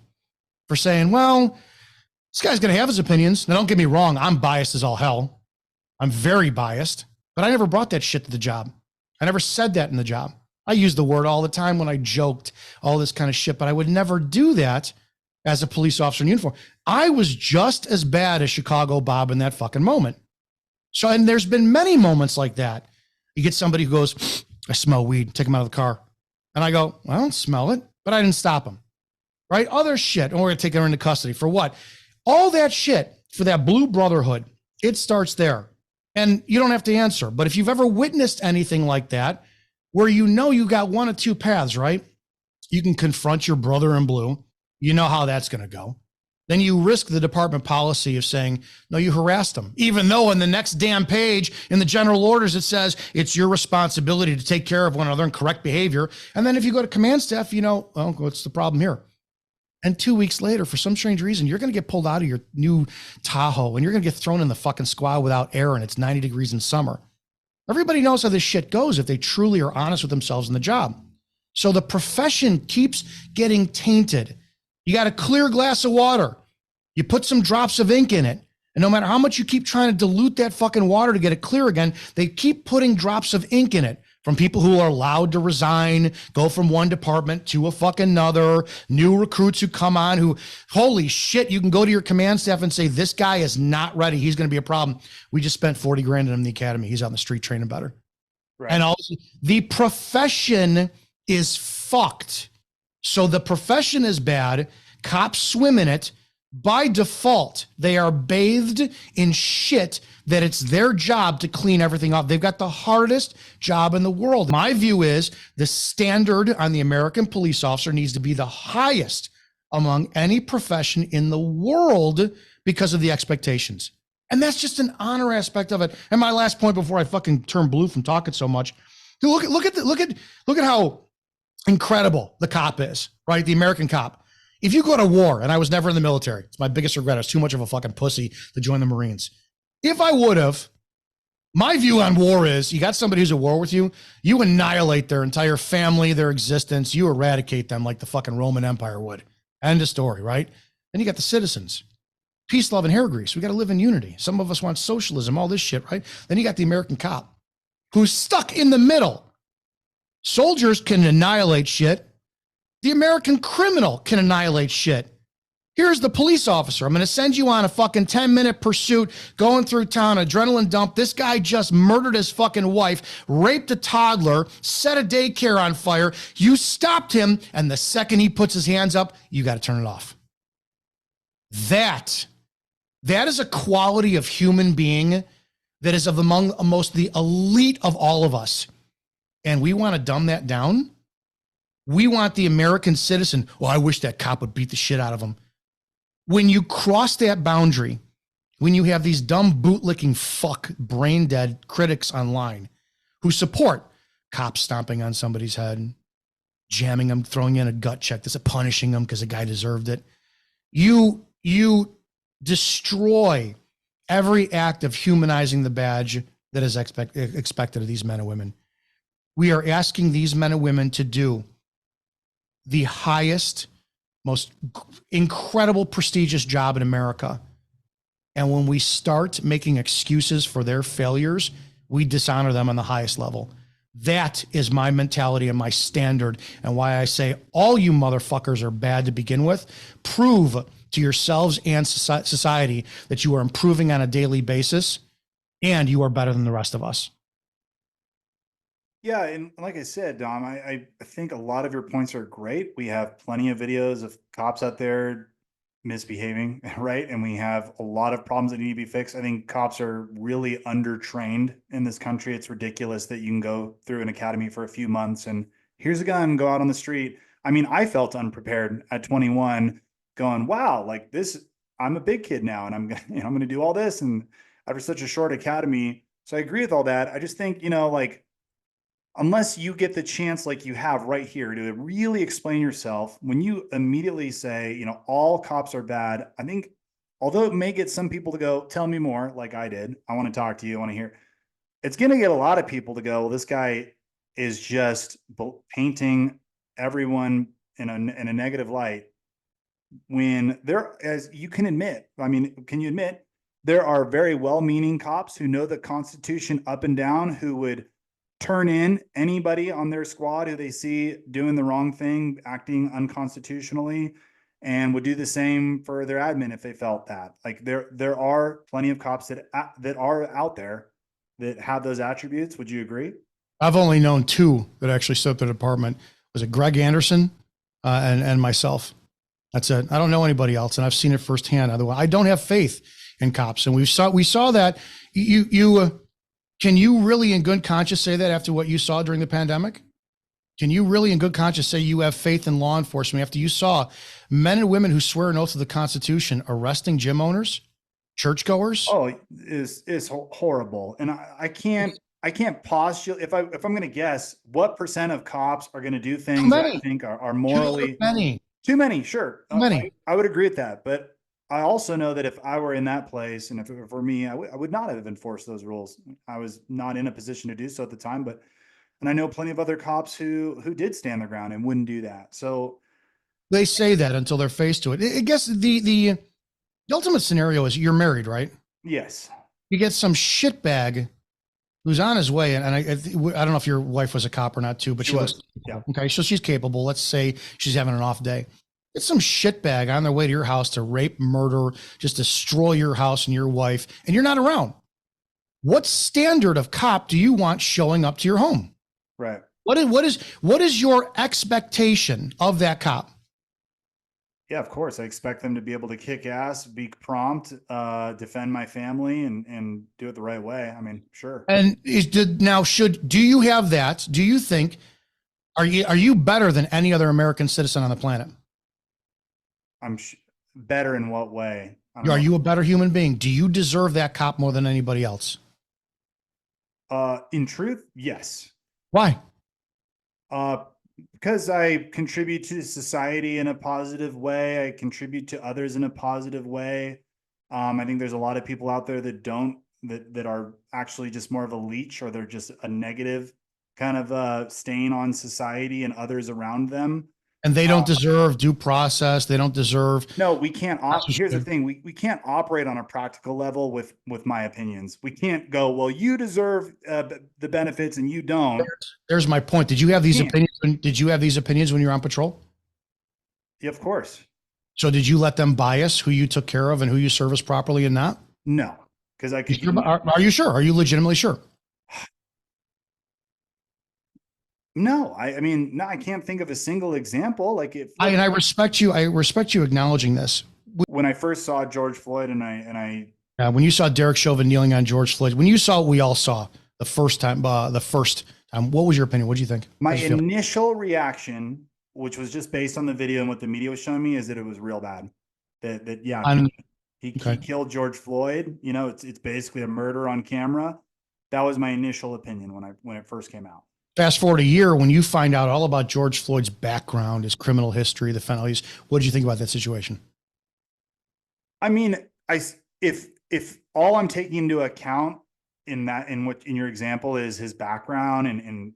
for saying, well, this guy's going to have his opinions. Now, don't get me wrong. I'm biased as all hell. I'm very biased, but I never brought that shit to the job. I never said that in the job. I use the word all the time when I joked, all this kind of shit, but I would never do that as a police officer in uniform. I was just as bad as Chicago Bob in that fucking moment. So, and there's been many moments like that. You get somebody who goes, I smell weed, take him out of the car. And I go, well, I don't smell it, but I didn't stop him. Right? Other shit. And we're going to take her into custody for what? All that shit for that blue brotherhood. It starts there. And you don't have to answer. But if you've ever witnessed anything like that, where you got one of two paths, right? You can confront your brother in blue. You know how that's going to go. Then you risk the department policy of saying, no, you harassed them. Even though in the next damn page in the general orders, it says it's your responsibility to take care of one another and correct behavior. And then if you go to command staff, well, what's the problem here? And 2 weeks later, for some strange reason, you're going to get pulled out of your new Tahoe and you're going to get thrown in the fucking squad without air and it's 90 degrees in summer. Everybody knows how this shit goes if they truly are honest with themselves in the job. So the profession keeps getting tainted. You got a clear glass of water. You put some drops of ink in it. And no matter how much you keep trying to dilute that fucking water to get it clear again, they keep putting drops of ink in it from people who are allowed to resign, go from one department to a fucking another, new recruits who come on who, holy shit, you can go to your command staff and say, this guy is not ready. He's going to be a problem. We just spent 40 grand in him in the academy. He's on the street training better. Right. And also the profession is fucked. So the profession is bad. Cops swim in it. By default, they are bathed in shit that it's their job to clean everything up. They've got the hardest job in the world. My view is the standard on the American police officer needs to be the highest among any profession in the world because of the expectations. And that's just an honor aspect of it. And my last point before I fucking turn blue from talking so much, look at how incredible the cop is, right? The American cop. If you go to war, and I was never in the military, it's my biggest regret. I was too much of a fucking pussy to join the Marines. If I would have, my view on war is you got somebody who's at war with you, you annihilate their entire family, their existence, you eradicate them like the fucking Roman Empire would. End of story, right? Then you got the citizens. Peace, love, and hair grease. We got to live in unity. Some of us want socialism, all this shit, right? Then you got the American cop who's stuck in the middle. Soldiers can annihilate shit. The American criminal can annihilate shit. Here's the police officer. I'm going to send you on a fucking 10-minute pursuit going through town, adrenaline dump. This guy just murdered his fucking wife, raped a toddler, set a daycare on fire. You stopped him, and the second he puts his hands up, you got to turn it off. That is a quality of human being that is of among most the elite of all of us. And we want to dumb that down. We want the American citizen. Oh, I wish that cop would beat the shit out of him. When you cross that boundary, when you have these dumb bootlicking fuck brain dead critics online who support cops stomping on somebody's head, jamming them, throwing in a gut check, this is punishing them because the guy deserved it. You destroy every act of humanizing the badge that is expected of these men and women. We are asking these men and women to do the highest, most incredible, prestigious job in America. And when we start making excuses for their failures, we dishonor them on the highest level. That is my mentality and my standard, and why I say all you motherfuckers are bad to begin with. Prove to yourselves and society that you are improving on a daily basis and you are better than the rest of us. Yeah, and like I said, Dom, I think a lot of your points are great. We have plenty of videos of cops out there misbehaving, right? And we have a lot of problems that need to be fixed. I think cops are really undertrained in this country. It's ridiculous that you can go through an academy for a few months and here's a gun, go out on the street. I mean, I felt unprepared at 21 going, wow, like this, I'm a big kid now and I'm going to do all this. And after such a short academy. So I agree with all that. I just think, like, unless you get the chance like you have right here to really explain yourself, when you immediately say, all cops are bad, I think, although it may get some people to go, tell me more, like I did, I want to talk to you, I want to hear, it's going to get a lot of people to go, well, this guy is just painting everyone in a negative light. When there, as you can admit, can you admit, there are very well-meaning cops who know the Constitution up and down, who would turn in anybody on their squad who they see doing the wrong thing, acting unconstitutionally, and would do the same for their admin if they felt that. Like there are plenty of cops that are out there that have those attributes. Would you agree? I've only known two that actually stood up to the department. Was it Greg Anderson and myself? That's it. I don't know anybody else, and I've seen it firsthand. Otherwise, I don't have faith in cops, and we saw that. Can you really in good conscience say that after what you saw during the pandemic? Can you really in good conscience say you have faith in law enforcement after you saw men and women who swear an oath to the Constitution arresting gym owners, churchgoers? Oh, is horrible. And I can't postulate, if I'm going to guess, what % of cops are going to do things that I think are morally too many. Sure. Too many. I would agree with that. But I also know that if I were in that place, and if it were for me, I would not have enforced those rules. I was not in a position to do so at the time, and I know plenty of other cops who did stand their ground and wouldn't do that. So they say that until they're faced to it. I guess the ultimate scenario is you're married, right? Yes. You get some shitbag who's on his way, and I don't know if your wife was a cop or not too, but she was. Yeah. Okay, so she's capable. Let's say she's having an off day. It's some shitbag on their way to your house to rape, murder, just destroy your house and your wife, and you're not around. What standard of cop do you want showing up to your home? Right. What is your expectation of that cop? Yeah, of course. I expect them to be able to kick ass, be prompt, defend my family, and do it the right way. I mean, sure. And do you have that? Do you think are you better than any other American citizen on the planet? I'm better in what way? I don't Are know. you a better human being? Do you deserve that cop more than anybody else? In truth, yes. Why? Uh, because I contribute to society in a positive way. I contribute to others in a positive way. I think there's a lot of people out there that don't that are actually just more of a leech, or they're just a negative kind of stain on society and others around them. And they don't deserve due process. They don't deserve. No, we can't. Here's the Good. thing: we can't operate on a practical level with my opinions. We can't go, well, you deserve the benefits and you don't. There's my point. Did you have these Can't. opinions? Did you have these opinions when you were on patrol? Yeah, of course. So did you let them bias who you took care of and who you serviced properly and not? No, because I could. Are you sure? Are you legitimately sure? No, I mean, no, I can't think of a single example. Like if I respect you. I respect you acknowledging this. when I first saw George Floyd, When you saw Derek Chauvin kneeling on George Floyd, when you saw what we all saw the first time, what was your opinion? What did you think? my initial reaction, which was just based on the video and what the media was showing me, is that it was real bad. That yeah, he killed George Floyd. You know, it's basically a murder on camera. That was my initial opinion when it first came out. Fast forward a year, when you find out all about George Floyd's background, his criminal history, the fentanyl use, what did you think about that situation? I mean, if all I'm taking into account in your example is his background and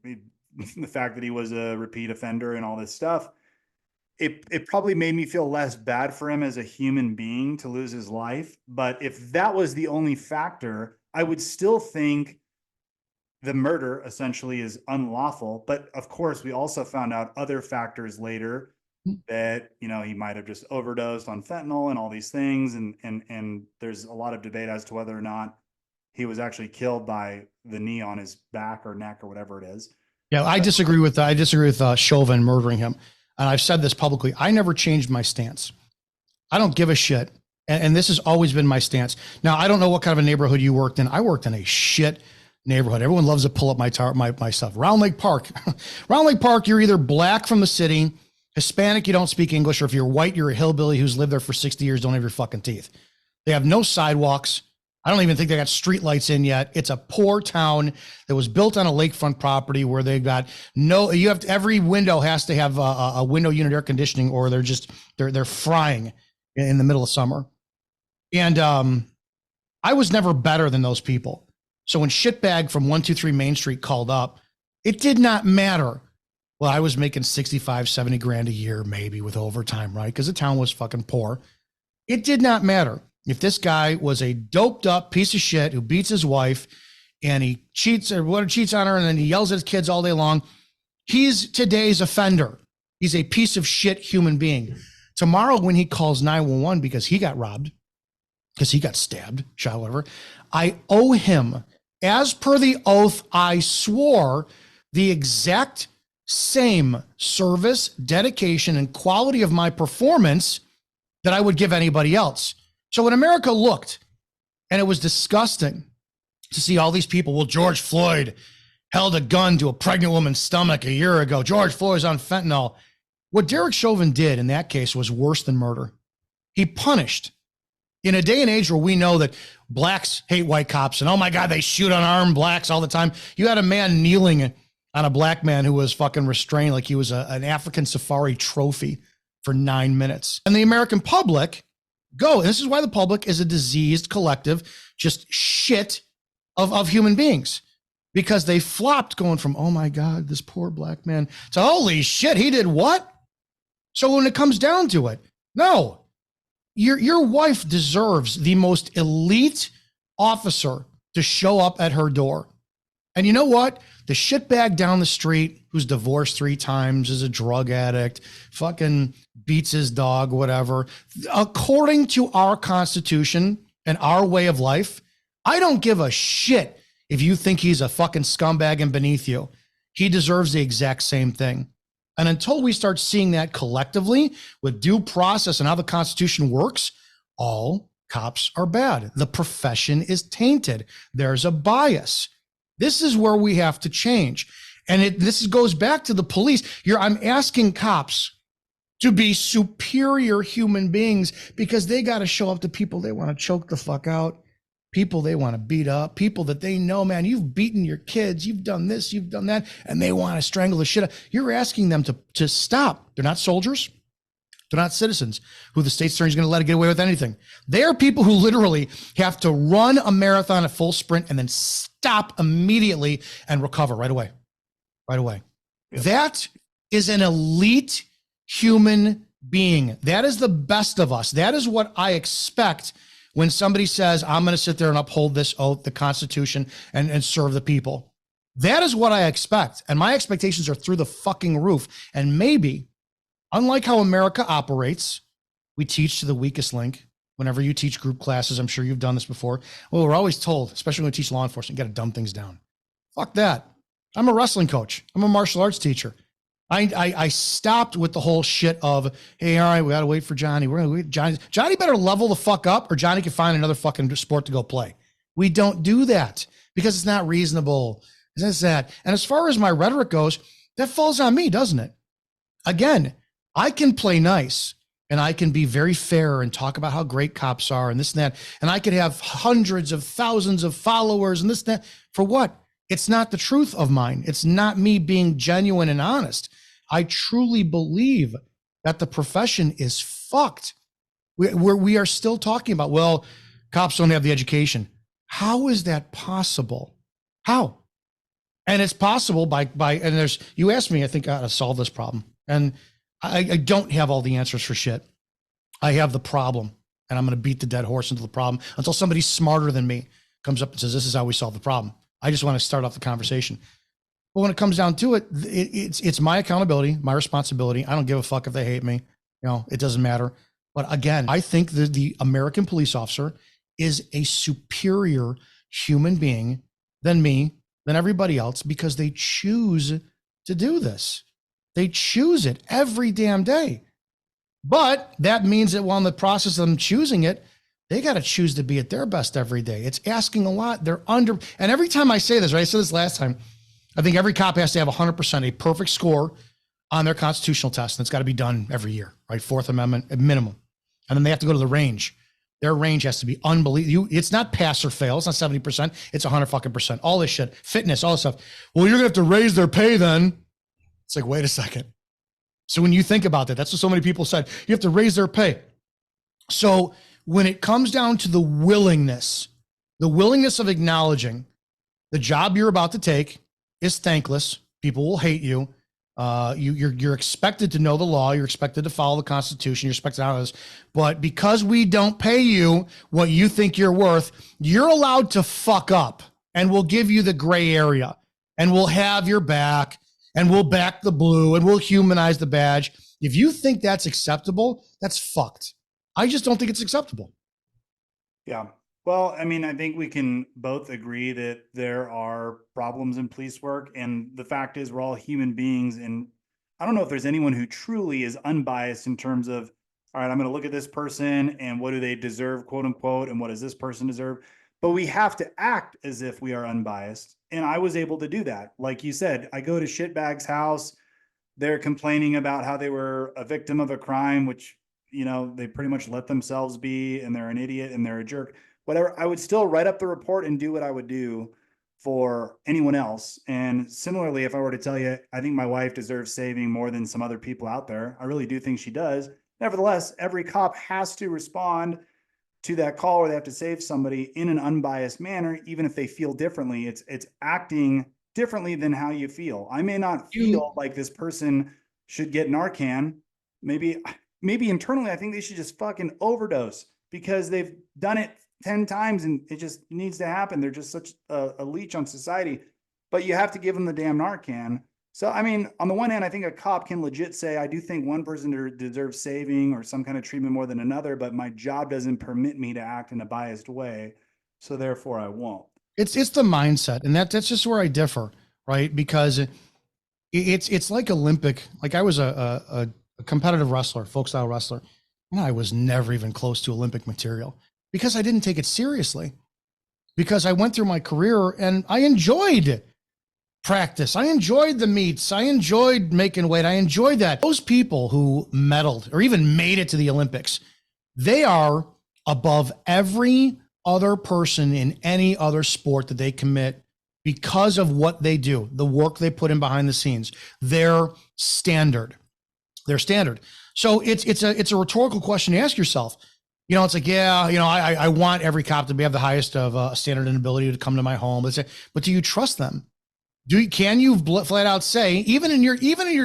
the fact that he was a repeat offender and all this stuff, it probably made me feel less bad for him as a human being to lose his life. But if that was the only factor, I would still think the murder essentially is unlawful. But of course, we also found out other factors later that, you know, he might have just overdosed on fentanyl and all these things. And there's a lot of debate as to whether or not he was actually killed by the knee on his back or neck or whatever it is. Yeah, I disagree with Chauvin murdering him. And I've said this publicly. I never changed my stance. I don't give a shit. And this has always been my stance. Now, I don't know what kind of a neighborhood you worked in. I worked in a shit neighborhood. Everyone loves to pull up my stuff. Round Lake Park. Round Lake Park, you're either black from the city, Hispanic, you don't speak English, or if you're white, you're a hillbilly who's lived there for 60 years, don't have your fucking teeth. They have no sidewalks. I don't even think they got street lights in yet. It's a poor town that was built on a lakefront property where they've got every window has to have a window unit air conditioning, or they're frying in the middle of summer. And I was never better than those people. So when shitbag from 123 Main Street called up, it did not matter. Well, I was making 65, 70 grand a year, maybe with overtime, right? Because the town was fucking poor. It did not matter. If this guy was a doped up piece of shit who beats his wife and he cheats on her and then he yells at his kids all day long, he's today's offender. He's a piece of shit human being. Tomorrow when he calls 911 because he got robbed, because he got stabbed, shot, whatever, I owe him, as per the oath I swore, the exact same service, dedication, and quality of my performance that I would give anybody else. So when America looked, and it was disgusting to see all these people, well, George Floyd held a gun to a pregnant woman's stomach a year ago. George Floyd's on fentanyl. What Derek Chauvin did in that case was worse than murder. He punished. In a day and age where we know that blacks hate white cops and, oh my God, they shoot unarmed blacks all the time. You had a man kneeling on a black man who was fucking restrained like he was an African safari trophy for 9 minutes. And the American public and this is why the public is a diseased collective, just shit of human beings, because they flopped going from, oh my God, this poor black man, to holy shit, he did what? So when it comes down to it, no, your wife deserves the most elite officer to show up at her door. And you know what? The shitbag down the street who's divorced 3 times, is a drug addict, fucking beats his dog, whatever. According to our Constitution and our way of life, I don't give a shit if you think he's a fucking scumbag and beneath you. He deserves the exact same thing. And until we start seeing that collectively with due process and how the Constitution works, all cops are bad. The profession is tainted. There's a bias. This is where we have to change. And this goes back to the police. I'm asking cops to be superior human beings because they got to show up to people they want to choke the fuck out, people they want to beat up, people that they know, man, you've beaten your kids, you've done this, you've done that, and they want to strangle the shit out. You're asking them to stop. They're not soldiers. They're not citizens who the state attorney is going to let it get away with anything. They are people who literally have to run a marathon at full sprint and then stop immediately and recover right away. Right away. Yep. That is an elite human being. That is the best of us. That is what I expect when somebody says, I'm going to sit there and uphold this oath, the Constitution, and serve the people. That is what I expect. And my expectations are through the fucking roof. And maybe, unlike how America operates, we teach to the weakest link. Whenever you teach group classes, I'm sure you've done this before. Well, we're always told, especially when we teach law enforcement, you got to dumb things down. Fuck that. I'm a wrestling coach. I'm a martial arts teacher. I stopped with the whole shit of, hey, all right, we got to wait for Johnny. We're going to wait. Johnny better level the fuck up or Johnny can find another fucking sport to go play. We don't do that because it's not reasonable. It's that. And as far as my rhetoric goes, that falls on me, doesn't it? Again, I can play nice and I can be very fair and talk about how great cops are and this and that. And I could have hundreds of thousands of followers and this and that. For what? It's not the truth of mine. It's not me being genuine and honest. I truly believe that the profession is fucked. We are still talking about, well, cops don't have the education. How is that possible? How? And it's possible and you asked me, I think, how to solve this problem. And I don't have all the answers for shit. I have the problem and I'm going to beat the dead horse into the problem until somebody smarter than me comes up and says, this is how we solve the problem. I just want to start off the conversation. But when it comes down to it, it's my accountability, my responsibility. I don't give a fuck if they hate me. It doesn't matter. But again, I think that the American police officer is a superior human being than me, than everybody else, because they choose to do this. They choose it every damn day. But that means that while in the process of them choosing it, they got to choose to be at their best every day. It's asking a lot. And every time I say this, right? I said this last time, I think every cop has to have 100%, a perfect score on their constitutional test. And it's got to be done every year, right? Fourth Amendment at minimum. And then they have to go to the range. Their range has to be unbelievable. It's not pass or fail. It's not 70%. It's 100%. All this shit, fitness, all this stuff. Well, you're going to have to raise their pay then. It's like, wait a second. So when you think about that, that's what so many people said. You have to raise their pay. So when it comes down to the willingness of acknowledging the job you're about to take is thankless. People will hate you. You're expected to know the law. You're expected to follow the Constitution. You're expected to honor this. But because we don't pay you what you think you're worth, you're allowed to fuck up and we'll give you the gray area and we'll have your back and we'll back the blue and we'll humanize the badge. If you think that's acceptable, that's fucked. I just don't think it's acceptable. Yeah. Well, I mean, I think we can both agree that there are problems in police work. And the fact is, we're all human beings. And I don't know if there's anyone who truly is unbiased in terms of, all right, I'm going to look at this person and what do they deserve, quote unquote, and what does this person deserve? But we have to act as if we are unbiased. And I was able to do that. Like you said, I go to shitbag's house. They're complaining about how they were a victim of a crime, which, they pretty much let themselves be, and they're an idiot and they're a jerk. Whatever, I would still write up the report and do what I would do for anyone else. And similarly, if I were to tell you, I think my wife deserves saving more than some other people out there, I really do think she does. Nevertheless, every cop has to respond to that call where they have to save somebody in an unbiased manner, even if they feel differently. It's acting differently than how you feel. I may not feel like this person should get Narcan. Maybe internally, I think they should just fucking overdose because they've done it 10 times and it just needs to happen. They're just such a leech on society, but you have to give them the damn Narcan. So, I mean, on the one hand, I think a cop can legit say, I do think one person deserves saving or some kind of treatment more than another, but my job doesn't permit me to act in a biased way. So therefore I won't. It's the mindset. And that's just where I differ, right? Because It's like Olympic. Like I was a competitive wrestler, folk style wrestler, and I was never even close to Olympic material because I didn't take it seriously. Because I went through my career and I enjoyed practice. I enjoyed the meets. I enjoyed making weight. I enjoyed that. Those people who medaled or even made it to the Olympics, they are above every other person in any other sport that they commit because of what they do, the work they put in behind the scenes, their standard, their standard. So it's a rhetorical question to ask yourself. You know, it's like, yeah, you know, I want every cop to have the highest of standard and ability to come to my home. But do you trust them? Can you flat out say, even in your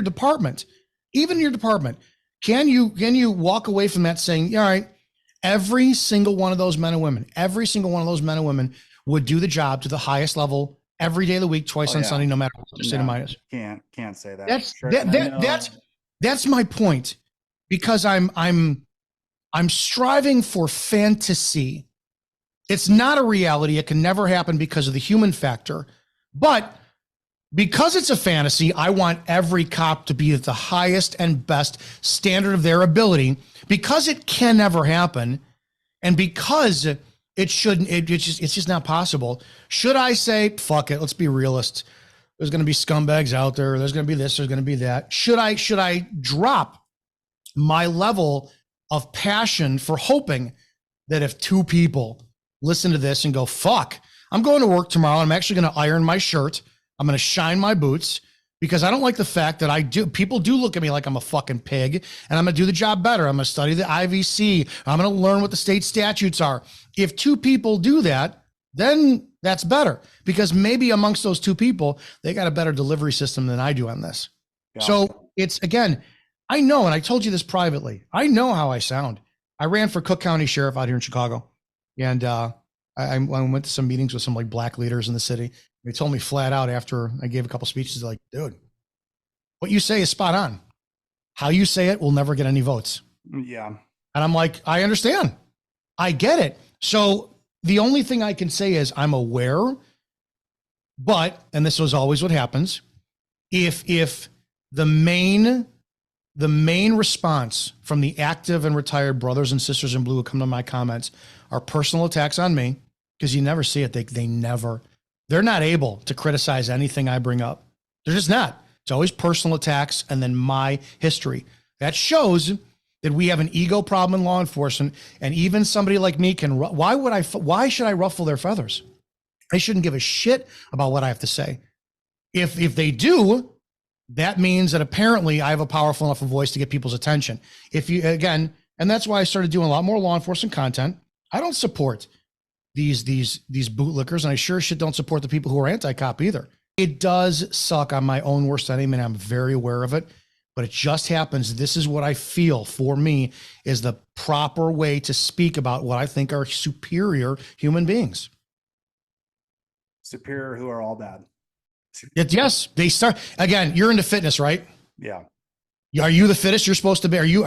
department, can you walk away from that saying, all right, every single one of those men and women would do the job to the highest level every day of the week, twice on Sunday, no matter what the state of mind is. Can't say that. That's my point, because I'm striving for fantasy. It's not a reality. It can never happen because of the human factor, but because it's a fantasy, I want every cop to be at the highest and best standard of their ability, because it can never happen. And because it shouldn't, it's just not possible. Should I say, fuck it, let's be realists. There's going to be scumbags out there. There's going to be this, there's going to be that. Should I drop my level of passion for hoping that if two people listen to this and go, fuck, I'm going to work tomorrow, I'm actually going to iron my shirt, I'm going to shine my boots, because I don't like the fact that people do look at me like I'm a fucking pig, and I'm going to do the job better. I'm going to study the IVC. I'm going to learn what the state statutes are. If two people do that, then that's better, because maybe amongst those two people, they got a better delivery system than I do on this. Yeah. So it's, again, I know, and I told you this privately, I know how I sound. I ran for Cook County Sheriff out here in Chicago, and I went to some meetings with some like black leaders in the city. They told me flat out after I gave a couple speeches, like, dude, what you say is spot on. How you say it will never get any votes. Yeah. And I'm like, I understand. I get it. So the only thing I can say is I'm aware, but, and this was always what happens, if the main response from the active and retired brothers and sisters in blue who come to my comments are personal attacks on me, because you never see it. They're not able to criticize anything I bring up. They're just not. It's always personal attacks and then my history. That shows that we have an ego problem in law enforcement, and even somebody like me can. Why should I ruffle their feathers? They shouldn't give a shit about what I have to say. If they do, that means that apparently I have a powerful enough voice to get people's attention. And that's why I started doing a lot more law enforcement content. I don't support these bootlickers, and I sure shit don't support the people who are anti-cop either. It does suck on my own worst enemy, and I'm very aware of it, but it just happens. This is what I feel for me is the proper way to speak about what I think are superior human beings. Superior who are all bad. Yes, they start, again, you're into fitness, right? Yeah. Are you the fittest you're supposed to be? Are you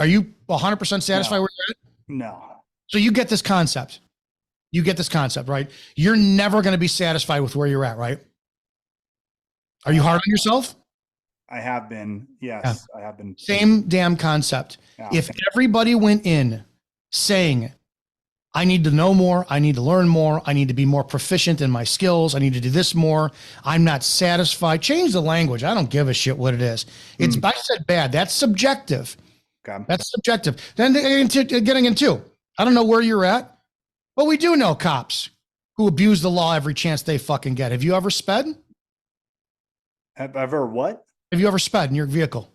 100% satisfied where you're at? No. So you get this concept. Right? You're never going to be satisfied with where you're at, right? Are you hard on yourself? I have been. Yes, yeah. I have been. Same damn concept. Yeah. If everybody went in saying, I need to know more, I need to learn more, I need to be more proficient in my skills, I need to do this more, I'm not satisfied, change the language. I don't give a shit what it is. It's I said bad. That's subjective. Okay. That's subjective. Then getting into, I don't know where you're at, but we do know cops who abuse the law every chance they fucking get. Have you ever sped? Have I ever what? Have you ever sped in your vehicle?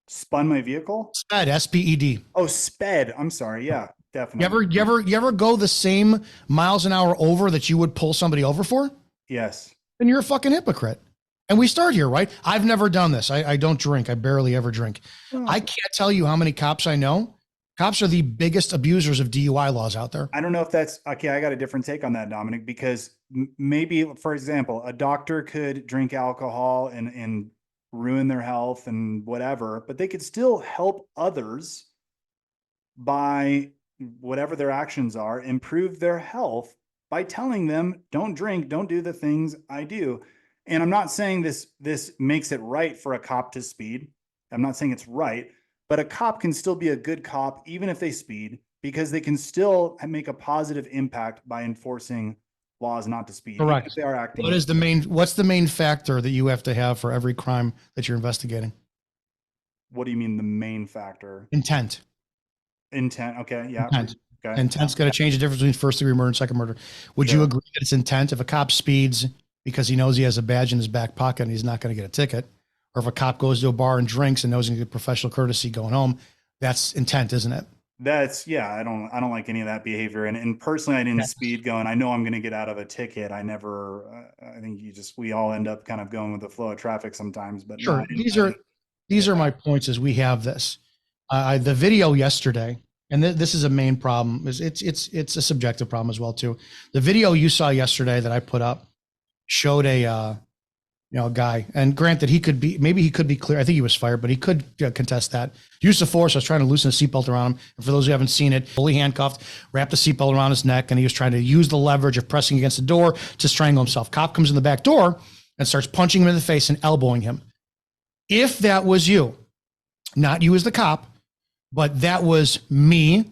Spun my vehicle? Sped, S-P-E-D. Oh, sped. I'm sorry. Yeah, definitely. You ever go the same miles an hour over that you would pull somebody over for? Yes. Then you're a fucking hypocrite. And we start here, right? I've never done this. I don't drink. I barely ever drink. Oh. I can't tell you how many cops I know. Cops are the biggest abusers of DUI laws out there. I don't know if that's okay. I got a different take on that, Dominic, because maybe, for example, a doctor could drink alcohol and ruin their health and whatever, but they could still help others by whatever their actions are, improve their health by telling them, don't drink, don't do the things I do. And I'm not saying this makes it right for a cop to speed. I'm not saying it's right, but a cop can still be a good cop even if they speed, because they can still make a positive impact by enforcing laws not to speed, even if Correct. they are acting. What's the main factor that you have to have for every crime that you're investigating? What do you mean the main factor? Intent. Intent. Okay. Yeah. Intent. Okay. Intent's got to change the difference between first degree murder and second murder. Would you agree that it's intent? If a cop speeds because he knows he has a badge in his back pocket and he's not going to get a ticket, or if a cop goes to a bar and drinks and knows he can get professional courtesy going home, that's intent, isn't it? That's I don't like any of that behavior. And personally, I didn't speed going, I know I'm going to get out of a ticket. I never, I think we all end up kind of going with the flow of traffic sometimes, but sure. No, These are my points as we have this. The video yesterday, and this is a main problem, is it's a subjective problem as well too. The video you saw yesterday that I put up showed a guy, and granted, he could be clear. I think he was fired, but he could contest that. Use of force. I was trying to loosen a seatbelt around him. And for those who haven't seen it, fully handcuffed, wrapped a seatbelt around his neck, and he was trying to use the leverage of pressing against the door to strangle himself. Cop comes in the back door and starts punching him in the face and elbowing him. If that was you, not you as the cop, but that was me,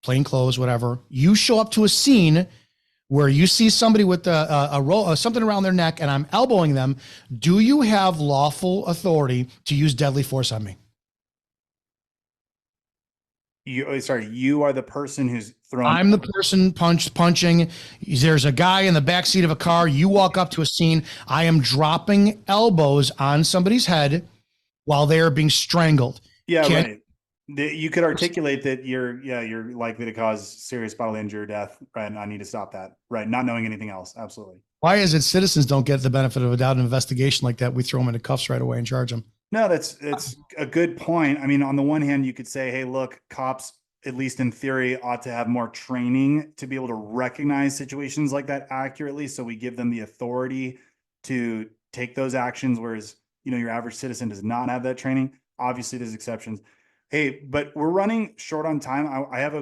plain clothes, whatever, you show up to a scene where you see somebody with a roll, something around their neck, and I'm elbowing them, do you have lawful authority to use deadly force on me? You are the person who's throwing. I'm the person punching. There's a guy in the back seat of a car. You walk up to a scene. I am dropping elbows on somebody's head while they are being strangled. Yeah, right. You could articulate that you're likely to cause serious bodily injury or death, right? And I need to stop that, right? Not knowing anything else. Absolutely. Why is it citizens don't get the benefit of a doubt in an investigation like that? We throw them into cuffs right away and charge them. No, it's a good point. I mean, on the one hand, you could say, hey, look, cops, at least in theory, ought to have more training to be able to recognize situations like that accurately. So we give them the authority to take those actions, whereas, your average citizen does not have that training. Obviously, there's exceptions. Hey, but we're running short on time. I have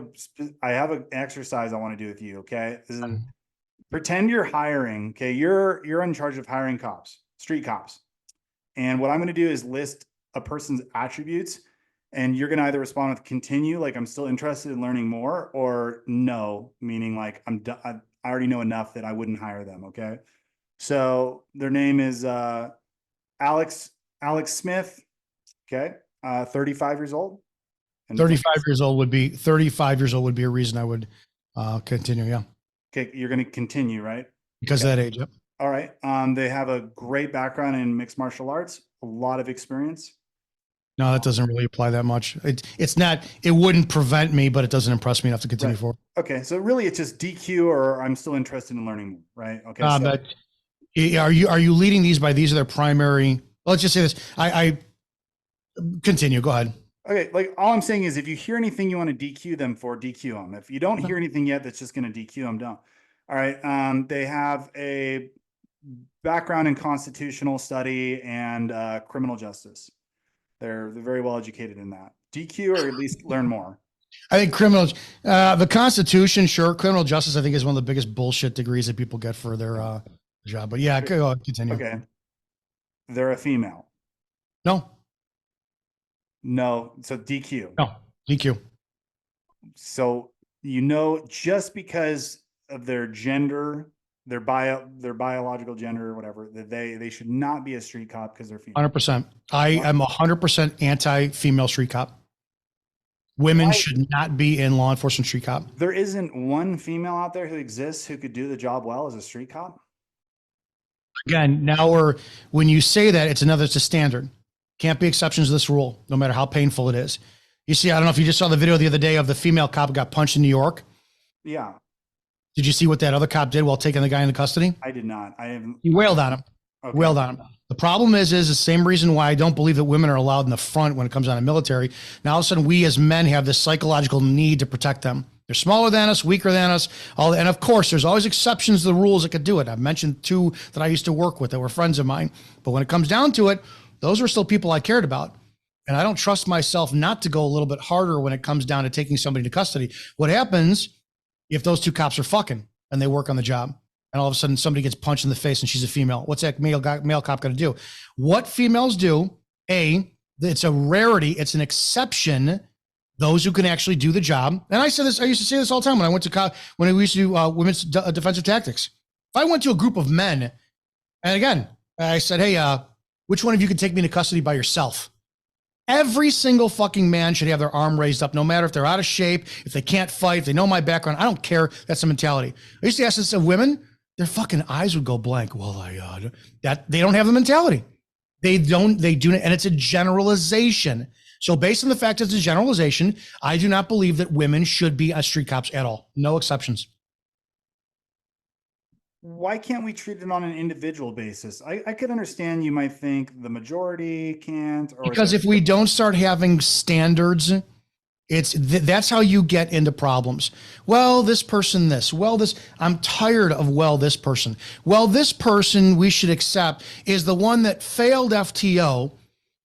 an exercise I want to do with you. Okay. Pretend you're hiring. Okay. You're in charge of hiring cops, street cops. And what I'm going to do is list a person's attributes, and you're going to either respond with continue, like I'm still interested in learning more, or no, meaning like I already know enough that I wouldn't hire them. Okay. So their name is, Alex Smith. Okay. 35 years old. And 35 years old would be a reason I would continue. Yeah. Okay. You're going to continue, right? Because of that age. Yep. All right. They have a great background in mixed martial arts, a lot of experience. No, that doesn't really apply that much. It wouldn't prevent me, but it doesn't impress me enough to continue forward. Okay. So really it's just DQ, or I'm still interested in learning more, right? Okay. But are you leading these by these are their primary? Let's just say this. I continue. Go ahead. Okay. Like all I'm saying is if you hear anything you want to DQ them for, DQ them. If you don't hear anything yet, that's just going to DQ them. Don't. All right. They have a background in constitutional study and criminal justice. They're very well educated in that. DQ, or at least learn more. I think the Constitution, sure. Criminal justice, I think, is one of the biggest bullshit degrees that people get for their job. But yeah, go ahead, continue. Okay. They're a female. No. So DQ. No, DQ. So just because of their gender, their biological gender or whatever, that they should not be a street cop because they're female. 100%. I am 100% anti-female street cop. Women should not be in law enforcement street cop. There isn't one female out there who exists who could do the job well as a street cop. Again, when you say that, it's a standard. Can't be exceptions to this rule, no matter how painful it is. You see, I don't know if you just saw the video the other day of the female cop who got punched in New York. Yeah. Did you see what that other cop did while taking the guy into custody? I did not. He wailed on him. Okay. Wailed on him. The problem is the same reason why I don't believe that women are allowed in the front when it comes down to military. Now, all of a sudden, we as men have this psychological need to protect them. They're smaller than us, weaker than us. And of course, there's always exceptions to the rules that could do it. I've mentioned 2 that I used to work with that were friends of mine. But when it comes down to it, those were still people I cared about. And I don't trust myself not to go a little bit harder when it comes down to taking somebody into custody. What happens if those 2 cops are fucking and they work on the job? and all of a sudden somebody gets punched in the face and she's a female. What's that male cop going to do? What females do, it's a rarity. It's an exception. Those who can actually do the job. And I used to say this all the time when I went to when we used to do women's defensive tactics. If I went to a group of men, and again, I said, hey, which one of you can take me into custody by yourself? Every single fucking man should have their arm raised up, no matter if they're out of shape, if they can't fight, if they know my background. I don't care. That's the mentality. I used to ask this of women, their fucking eyes would go blank. Well, that they don't have the mentality. They do, and it's a generalization. So based on the fact it's a generalization, I do not believe that women should be street cops at all. No exceptions. Why can't we treat it on an individual basis? I could understand you might think the majority can't. Because if we don't start having standards, that's how you get into problems. Well, this person, I'm tired of, this person. Well, this person we should accept is the one that failed FTO,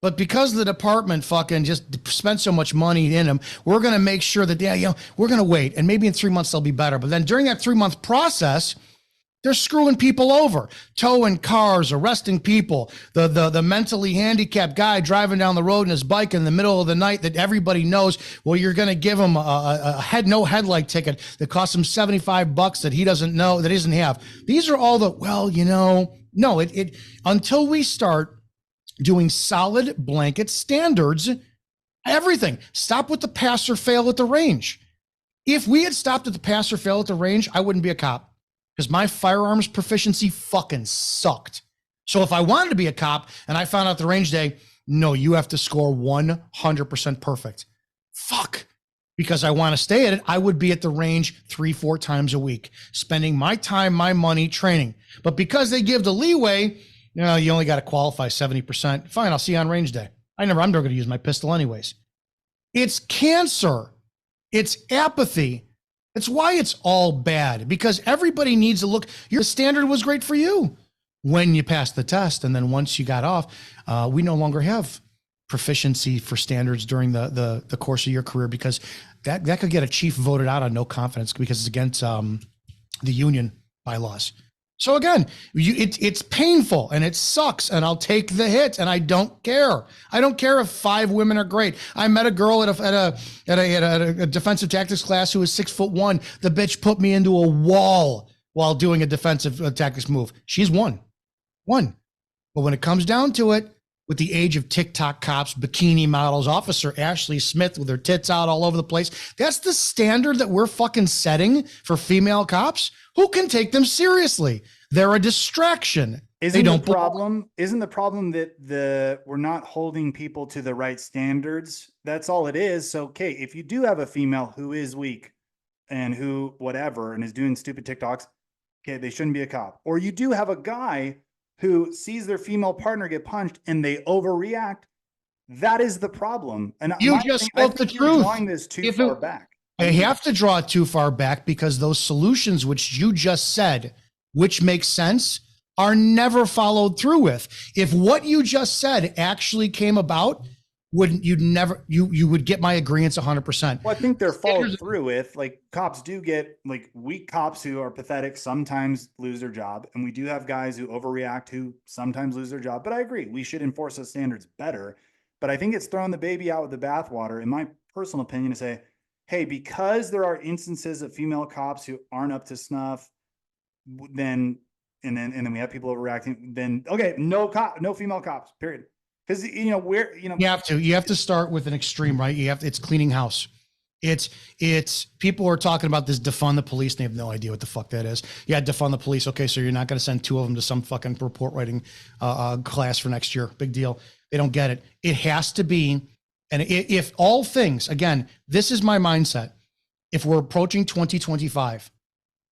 but because the department fucking just spent so much money in them, we're going to make sure that, we're going to wait. And maybe in 3 months they'll be better. But then during that 3-month process, they're screwing people over, towing cars, arresting people. The mentally handicapped guy driving down the road in his bike in the middle of the night that everybody knows, well, you're going to give him a no headlight ticket that costs him $75 that he doesn't know, that he doesn't have. These are all until we start doing solid blanket standards, everything. Stop with the pass or fail at the range. If we had stopped at the pass or fail at the range, I wouldn't be a cop. Because my firearms proficiency fucking sucked. So if I wanted to be a cop and I found out the range day, no, you have to score 100% perfect. Fuck. Because I want to stay at it, I would be at the range 3-4 times a week, spending my time, my money training. But because they give the leeway, you only got to qualify 70%. Fine, I'll see you on range day. I'm never going to use my pistol anyways. It's cancer. It's apathy. It's why it's all bad, because everybody needs to look. Your standard was great for you when you passed the test. And then once you got off, we no longer have proficiency for standards during the course of your career, because that could get a chief voted out on no confidence because it's against the union bylaws. So again, it's painful and it sucks, and I'll take the hit, and I don't care. I don't care if 5 women are great. I met a girl at a defensive tactics class who was 6'1". The bitch put me into a wall while doing a defensive tactics move. She's won. But when it comes down to it, with the age of TikTok cops, bikini models, Officer Ashley Smith with her tits out all over the place, that's the standard that we're fucking setting for female cops. Who can take them seriously? They're a distraction. Isn't the problem that we're not holding people to the right standards? That's all it is. So, okay, if you do have a female who is weak and who whatever and is doing stupid TikToks, okay, they shouldn't be a cop. Or you do have a guy who sees their female partner get punched and they overreact. That is the problem. And you just spoke the truth. Drawing this too far back. I have to draw it too far back because those solutions, which you just said, which makes sense, are never followed through with. If what you just said actually came about, you would get my agreement 100%. Well, I think they're followed through with. Like, cops do get, like, weak cops who are pathetic sometimes lose their job, and we do have guys who overreact who sometimes lose their job. But I agree, we should enforce those standards better. But I think it's throwing the baby out with the bathwater, in my personal opinion, to say, hey, because there are instances of female cops who aren't up to snuff, then we have people overreacting, then okay, no female cops, period. Because you have to start with an extreme, right? It's cleaning house. It's people are talking about this defund the police, and they have no idea what the fuck that is. Yeah, defund the police. Okay, so you're not going to send 2 of them to some fucking report writing class for next year. Big deal. They don't get it. It has to be. And if all things, again, this is my mindset. If we're approaching 2025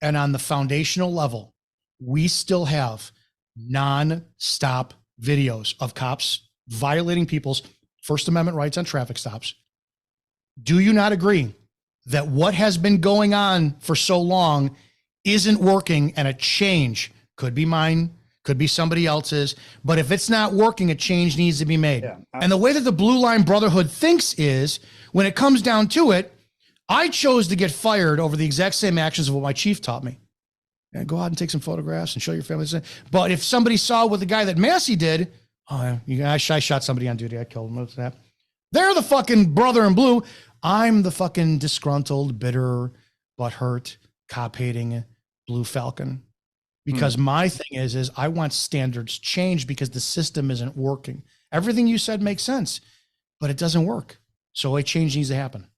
and on the foundational level, we still have non-stop videos of cops violating people's First Amendment rights on traffic stops, do you not agree that what has been going on for so long isn't working, and a change could be mine, could be somebody else's, but if it's not working, a change needs to be made? Yeah, and the way that the Blue Line Brotherhood thinks is, when it comes down to it, I chose to get fired over the exact same actions of what my chief taught me. and go out and take some photographs and show your family. But if somebody saw what the guy that Massey did, I shot somebody on duty. I killed him. What's that? They're the fucking brother in blue. I'm the fucking disgruntled, bitter, butthurt, cop hating blue falcon. Because my thing is I want standards changed because the system isn't working. Everything you said makes sense, but it doesn't work. So a change needs to happen.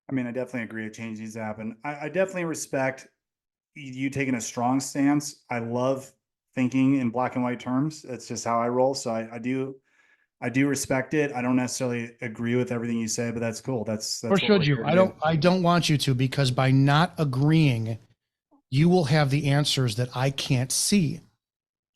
I mean, I definitely agree. A change needs to happen. I definitely respect you taking a strong stance. I love thinking in black and white terms. It's just how I roll. So I do respect it. I don't necessarily agree with everything you say, but that's cool. That's or should you? I don't want you to, because by not agreeing, you will have the answers that I can't see.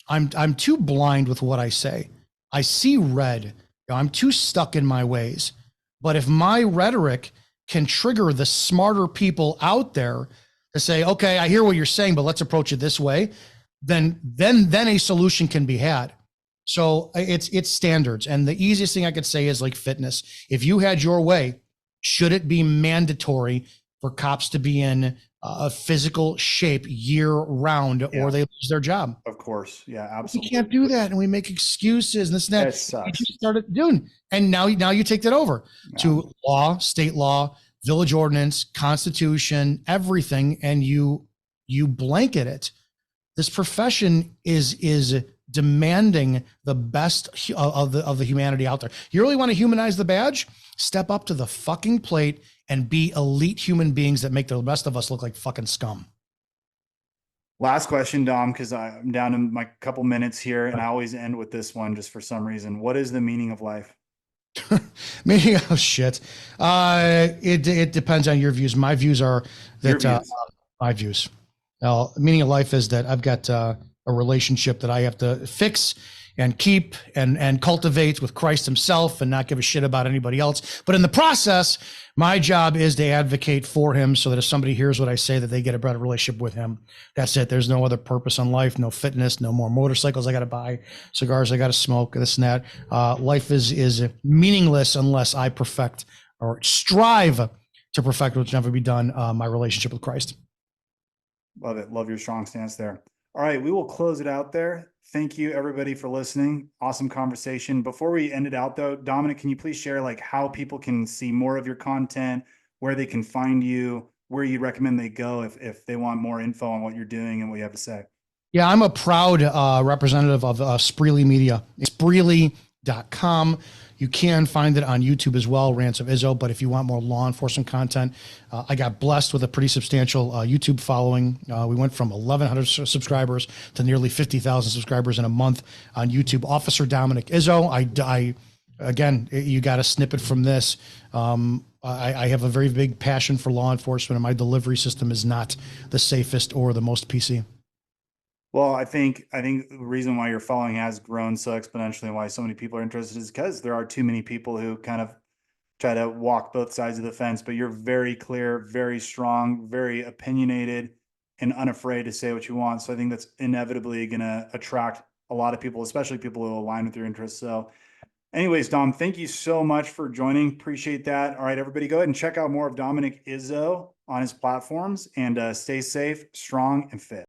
I'm too blind with what I say. I see red. I'm too stuck in my ways. But if my rhetoric can trigger the smarter people out there to say, okay, I hear what you're saying, but let's approach it this way, then a solution can be had. So it's standards. And the easiest thing I could say is like fitness. If you had your way, should it be mandatory for cops to be in a physical shape year round, or they lose their job? Of course. Yeah, absolutely. We can't do that. And we make excuses and this and that. That sucks. You started doing, and now you take that over to law, state law, village ordinance, constitution, everything. And you blanket it. This profession is demanding the best of the humanity out there. You really want to humanize the badge? Step up to the fucking plate and be elite human beings that make the rest of us look like fucking scum. Last question, Dom, because I'm down to my couple minutes here, and I always end with this one just for some reason. What is the meaning of life? Meaning of shit. It depends on your views. My views are that my views. Meaning of life is that I've got a relationship that I have to fix and keep and cultivate with Christ himself and not give a shit about anybody else. But in the process, my job is to advocate for him so that if somebody hears what I say, that they get a better relationship with him. That's it. There's no other purpose on life, no fitness, no more motorcycles I got to buy, cigars I got to smoke, this and that. Life is meaningless unless I perfect or strive to perfect what's never be done, my relationship with Christ. Love it. Love your strong stance there. All right, we will close it out there. Thank you, everybody, for listening. Awesome conversation. Before we end it out, though, Dominic, can you please share like how people can see more of your content, where they can find you, where you recommend they go if they want more info on what you're doing and what you have to say? Yeah, I'm a proud representative of Spreely Media. Spreely.com. You can find it on YouTube as well, Rants of Izzo. But if you want more law enforcement content, I got blessed with a pretty substantial YouTube following. We went from 1,100 subscribers to nearly 50,000 subscribers in a month on YouTube. Officer Dominic Izzo. I again, you got a snippet from this. I have a very big passion for law enforcement, and my delivery system is not the safest or the most PC. Well, I think the reason why your following has grown so exponentially and why so many people are interested is because there are too many people who kind of try to walk both sides of the fence, but you're very clear, very strong, very opinionated, and unafraid to say what you want. So I think that's inevitably going to attract a lot of people, especially people who align with your interests. So anyways, Dom, thank you so much for joining. Appreciate that. All right, everybody, go ahead and check out more of Dominic Izzo on his platforms, and stay safe, strong, and fit.